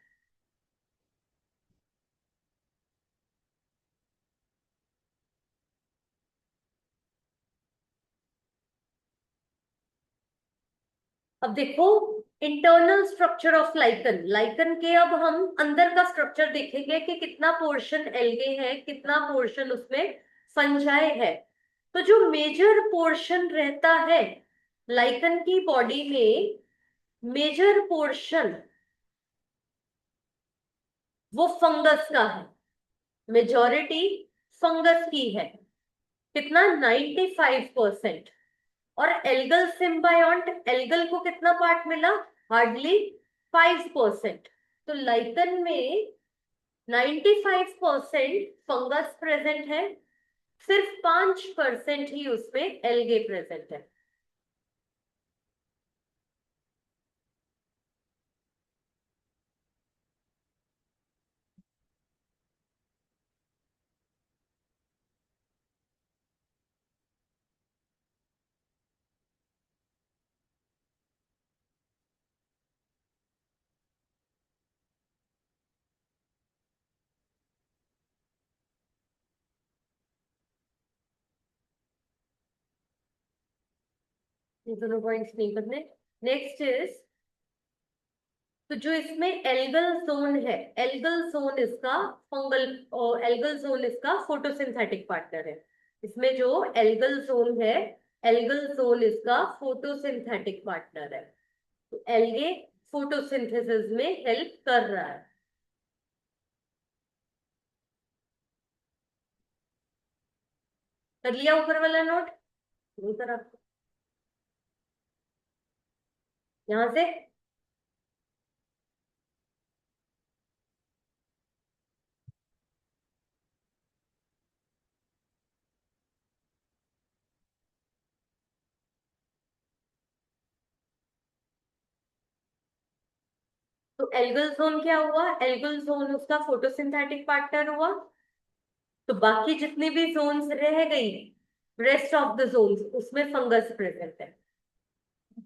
अब देखो, internal structure of lichen, lichen के अब हम अंदर का स्ट्रक्चर देखेंगे कि कितना पोर्शन एल्गे है, कितना पोर्शन उसमें फंजाई है। तो जो मेजर पोर्शन रहता है लाइकन की बॉडी में, मेजर पोर्शन वो फंगस का है, मेजॉरिटी फंगस की है। कितना? 95%। और एल्गल सिम्बायोंट, एल्गल को कितना पार्ट मिला? हार्डली 5%। तो लाइकन में 95% फंगस प्रेजेंट है, सिर्फ 5% ही उसमें एल्गे प्रेजेंट है। ये दोनों पॉइंट्स नहीं करने। नेक्स्ट इज, तो जो इसमें एल्गल जोन है, एल्गल जोन इसका फंगल, और एल्गल जोन इसका फोटोसिंथेटिक पार्टनर है। इसमें जो एल्गल जोन है, एल्गल जोन इसका फोटोसिंथेटिक पार्टनर है। तो एल्गे फोटोसिंथेसिस में हेल्प कर रहा है। कर लिया ऊपर वाला नोट? तरफ यहां से। तो एल्गल जोन क्या हुआ? एल्गल जोन उसका फोटोसिंथेटिक पार्टनर हुआ। तो बाकी जितनी भी जोन्स रह गई, रेस्ट ऑफ द जोन्स, उसमें फंगस प्रेजेंट है।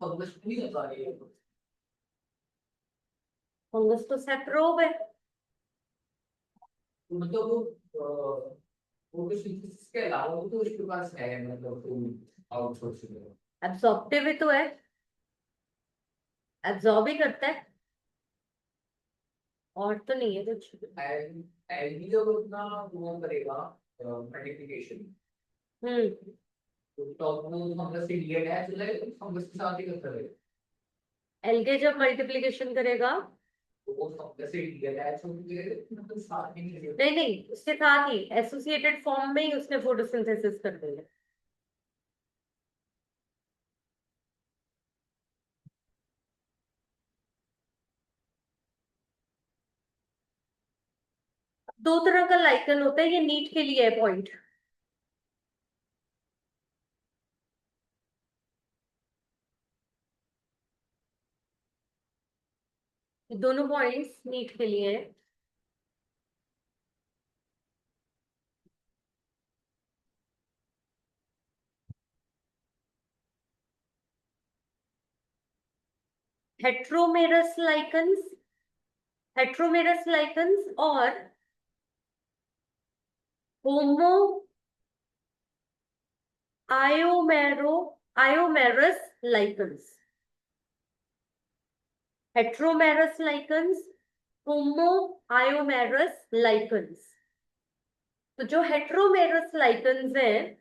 फंगस नहीं होता है। फंगस तो सेप्रोब है। मतलब फोटोसिंथेसिस के अलावा तो उसके पास है, मतलब आउटसोर्सिंग। एब्सॉर्प्टिव ही तो है, एब्सॉर्ब ही करता है, और तो नहीं है कुछ। एल्गी जब अपना वो करेगा मल्टीप्लिकेशन, हम्म। तो टॉप वो फंगस से लिया है, चले फंगस के साथ ही करता है। एल्गे जब मल्टीप्लिकेशन करेगा, तो वो फंगस से लिया है, तो मतलब साथ में नहीं। नहीं नहीं, उसके साथ ही एसोसिएटेड फॉर्म में ही उसने फोटोसिंथेसिस कर दिया। दो तरह का लाइकन होता है, ये नीट के लिए है पॉइंट। दोनों पॉइंट्स नीट के लिए है। हेट्रोमेरस लाइकन्स, हेट्रोमेरस लाइकन्स और होमो आयोमेरो आयोमेरस लाइकन्स। हेट्रोमेरस लाइकन्स, होमो आयोमेरस लाइकन्स। तो जो हेट्रोमेरस लाइकन्स है,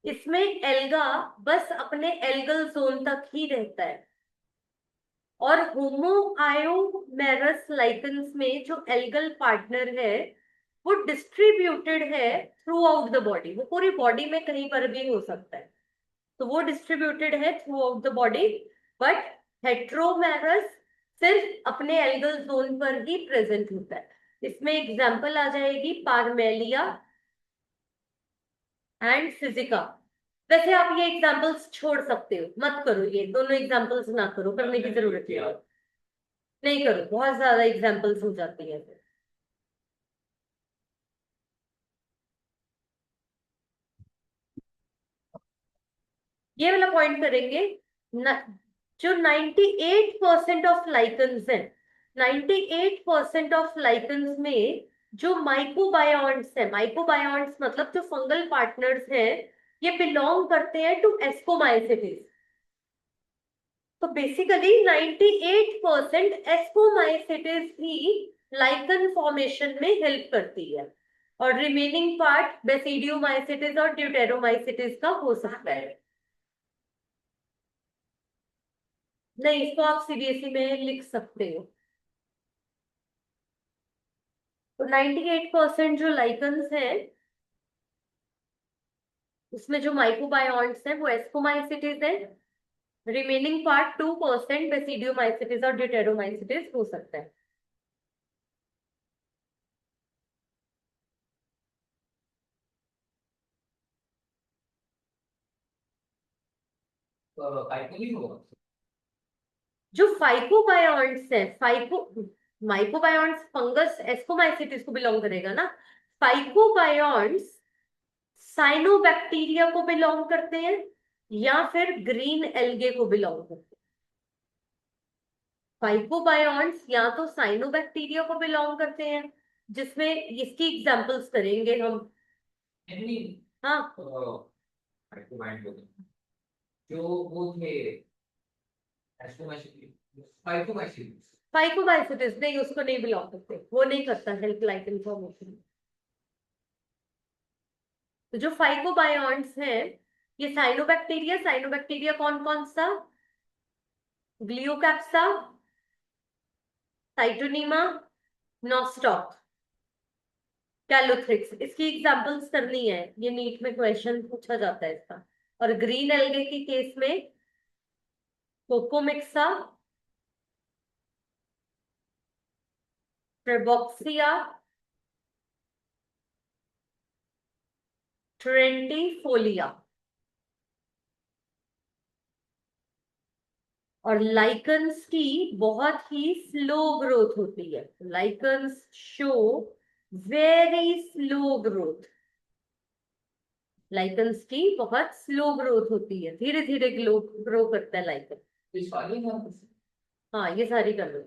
इसमें एल्गा बस अपने एल्गल जोन तक ही रहता है। और होमो आयोमेरस लाइकन्स में जो एल्गल पार्टनर है, वो डिस्ट्रीब्यूटेड है थ्रू आउट द बॉडी, वो पूरी बॉडी में कहीं पर भी हो सकता है। तो वो डिस्ट्रीब्यूटेड है throughout the body, but heteromerous सिर्फ अपने एल्गल जोन पर ही प्रेजेंट होता है। इसमें एग्जांपल आ जाएगी पारमेलिया एंड फिजिका। वैसे आप ये एग्जांपल्स छोड़ सकते हो, मत करो, ये दोनों एग्जांपल्स ना करो, करने की जरूरत नहीं है। नहीं करो, बहुत ज्यादा एग्जांपल्स हो जाती है। ये वाला पॉइंट करेंगे न, जो 98% ऑफ लाइकन्स है, 98% ऑफ लाइकन्स में जो माइकोबायोन्ट्स है, माइकोबायोन्ट्स मतलब जो फंगल पार्टनर्स हैं, ये बिलोंग करते हैं टू एस्कोमाइसिटीज। तो बेसिकली 98% एस्कोमाइसिटीज ही लाइकन फॉर्मेशन में हेल्प करती है, और रिमेनिंग पार्ट बेसिडियोमाइसिटीज और ड्यूटेरोमाइसिटीज का हो सकता है। नहीं, इसको आप सीबीएसई में लिख सकते हो। तो 98% जो लाइकन्स हैं, उसमें जो माइक्रोबायोन्ट्स हैं वो एस्कोमाइसिटीज है, रिमेनिंग पार्ट 2% बेसिडियोमाइसिटीज और ड्यूटेरोमाइसिटीज हो सकता है। फाइनली होगा। जो फाइकोबायोन्ट्स है, फाइको माइक्रोबायोन्ट्स फंगस एस्कोमाइसिटीज को बिलोंग करेगा ना। फाइकोबायोन्ट्स साइनोबैक्टीरिया को बिलोंग करते हैं या फिर ग्रीन एल्गे को बिलोंग करते हैं। फाइकोबायोन्ट्स या तो साइनोबैक्टीरिया को बिलोंग करते हैं, जिसमें इसकी एग्जांपल्स करेंगे हम। नहीं, हाँ, माइक्रोबायोम होगा जो वो थे एस्ट्रोमाइसिस, फाइटोमाइसिस। फाइकोबायोसिटीज नहीं, उसको नहीं बिलोंग करते, वो नहीं करता हेल्प लाइक इन्फॉर्मेशन। तो जो फाइकोबायोन्ट्स हैं, ये साइनोबैक्टीरिया, साइनोबैक्टीरिया कौन कौन सा, ग्लियोकैप्सा, साइटोनीमा, नॉस्टॉक, कैलोथ्रिक्स, इसकी एग्जांपल्स करनी है, ये नीट में क्वेश्चन पूछा जाता है इसका। और ग्रीन एल्गे के केस में कोकोमिक्सा, ट्रेबॉक्सिया, ट्रेंडिफोलिया। और लाइकन्स की बहुत ही स्लो ग्रोथ होती है, lichens show very slow growth. Lichens की बहुत स्लो ग्रोथ होती है, धीरे धीरे ग्रो करता है लाइकन। इस वाले में हाँ, ये सारी कर लो।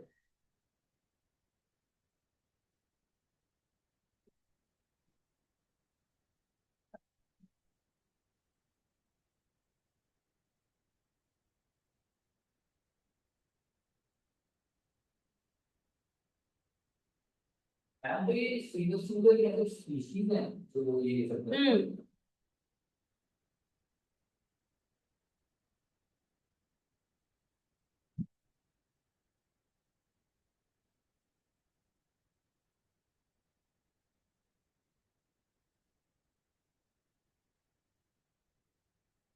ये सिंगल सिंगल या तो स्पीशीज है जो ये सब करते हैं। हम्म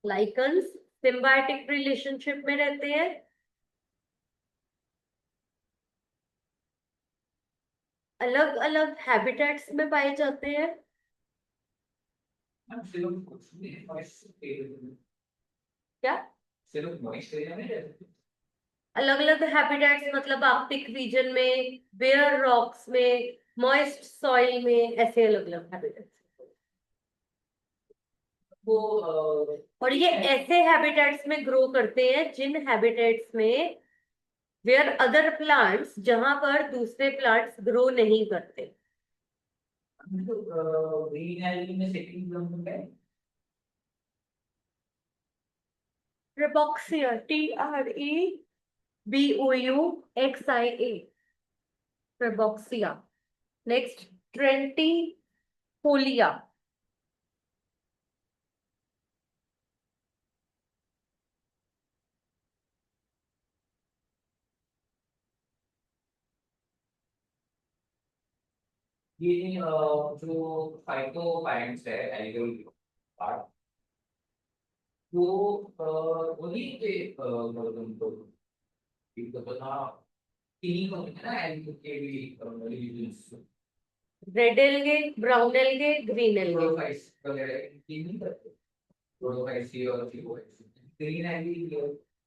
लाइकन्स सिम्बायोटिक रिलेशनशिप में रहते हैं, अलग अलग हैबिटेट्स में पाए जाते हैं। हम सिर्फ कुछ नहीं है, मॉइस्ट क्या? सिर्फ मॉइस्ट एरिया में रहते हैं। अलग अलग हैबिटेट्स मतलब आर्कटिक रीजन में, बेयर रॉक्स में, मॉइस्ट सॉइल में, ऐसे अलग अलग हैबिटेट्स। वो और ये ऐसे हैबिटेट्स में ग्रो करते हैं जिन हैबिटेट्स में वेयर अदर प्लांट्स, जहां पर दूसरे प्लांट्स ग्रो नहीं करते। ग्रीन एल्गी में सेकंड नंबर है। ट्रिबॉक्सिया, TREBOUXIA, ट्रिबॉक्सिया। नेक्स्ट, ट्रेंटिफोलिया। ये जो फाइटोबायंट्स है एल्गल पार्ट, वो वही के तो एक तो पता तीन होते हैं ना एल्गल के भी regions. Red algae, brown algae, green algae. Chlorophytes वगैरह तीन नहीं करते, क्लोरोफाइट्स और phyllophytes. Green algae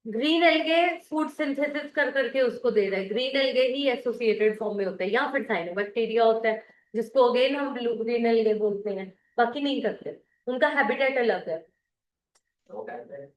green algae food synthesis कर करके उसको दे रहे हैं, ग्रीन एल्गे ही एसोसिएटेड फॉर्म में होता है, या फिर साइनोबैक्टीरिया होता है, जिसको अगेन हम ब्लू ग्रीन एल्गे बोलते हैं। बाकी नहीं करते, उनका हैबिटेट अलग है। वो कहते हैं।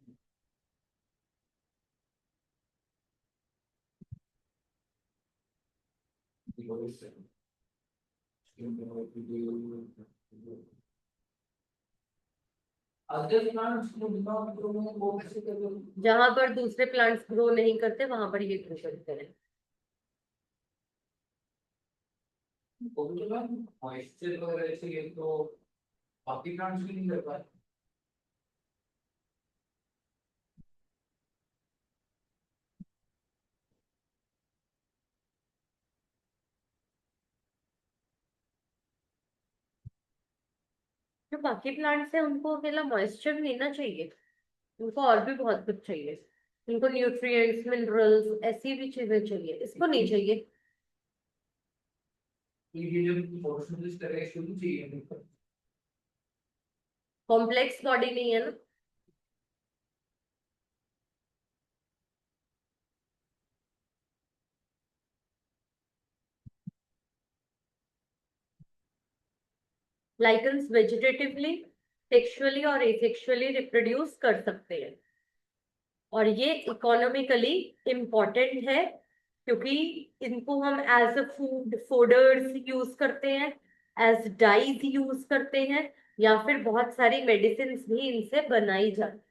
अदर प्लांट्स को बिना ग्रो में वो कैसे करते जहां पर दूसरे प्लांट्स ग्रो नहीं करते वहां पर ये ग्रो करते हैं। हैं? वो भी तो मैम मॉइस्चर वगैरह से ये तो बाकी प्लांट्स भी नहीं कर पाए। जो बाकी प्लांट्स है उनको अकेला मॉइस्चर लेना चाहिए, उनको और भी बहुत कुछ चाहिए। उनको न्यूट्रिएंट्स, मिनरल्स, ऐसी भी चीजें चाहिए, इसको नहीं चाहिए। ये जो फोटोसिंथेसिस कर रहे हैं शुरू चाहिए। कॉम्प्लेक्स बॉडी नहीं है ना। लाइकन्स वेजिटेटिवली, सेक्सुअली और एसेक्सुअली रिप्रोड्यूस कर सकते हैं, और ये इकोनॉमिकली इम्पोर्टेंट है क्योंकि इनको हम as a food fodders use करते हैं, एज डाइज यूज करते हैं, या फिर बहुत सारी मेडिसिन भी इनसे बनाई जाती हैं।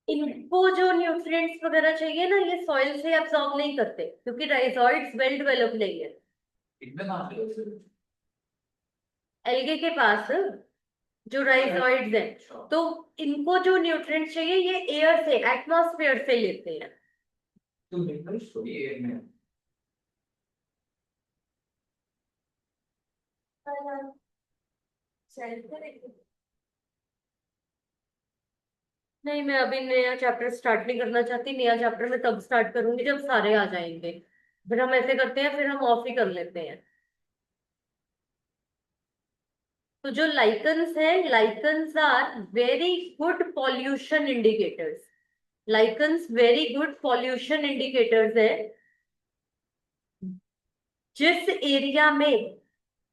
इनको जो न्यूट्रिएंट्स वगैरह चाहिए ना, ये सॉइल से एब्सॉर्ब नहीं करते क्योंकि राइजोइड्स वेल डेवलप नहीं है इनमें कहाँ से एल्गे के पास, जो राइजोइड्स हैं। तो इनको जो न्यूट्रिएंट्स चाहिए ये एयर से, एटमॉस्फेयर से लेते हैं। तो मिनरल्स थोड़ी है में। नहीं, मैं अभी नया चैप्टर स्टार्ट नहीं करना चाहती। नया चैप्टर मैं तब स्टार्ट करूंगी जब सारे आ जाएंगे। फिर हम ऐसे करते हैं, फिर हम ऑफ ही कर लेते हैं। तो जो लाइकन्स है, lichens are very good pollution indicators. Lichens very good pollution indicators है। जिस एरिया में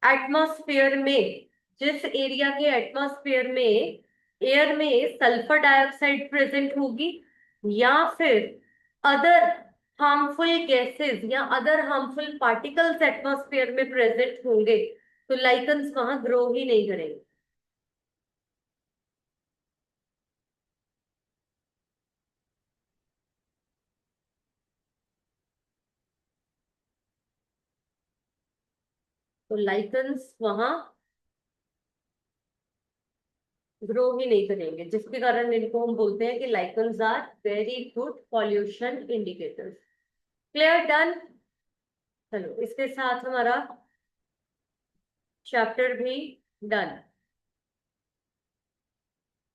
एटमॉस्फेयर में, जिस एरिया के एटमॉस्फेयर में एयर में सल्फर डाइऑक्साइड प्रेजेंट होगी, या फिर अदर हार्मफुल गैसेस या अदर हार्मफुल पार्टिकल्स एटमॉस्फेयर में प्रेजेंट होंगे, तो लाइकन्स वहां ग्रो ही नहीं करेंगे। तो लाइकन्स वहां ग्रो ही नहीं करेंगे, जिसके कारण इनको हम बोलते हैं कि lichens are very good pollution indicators. Clear, done. चलो, इसके साथ हमारा चैप्टर भी डन।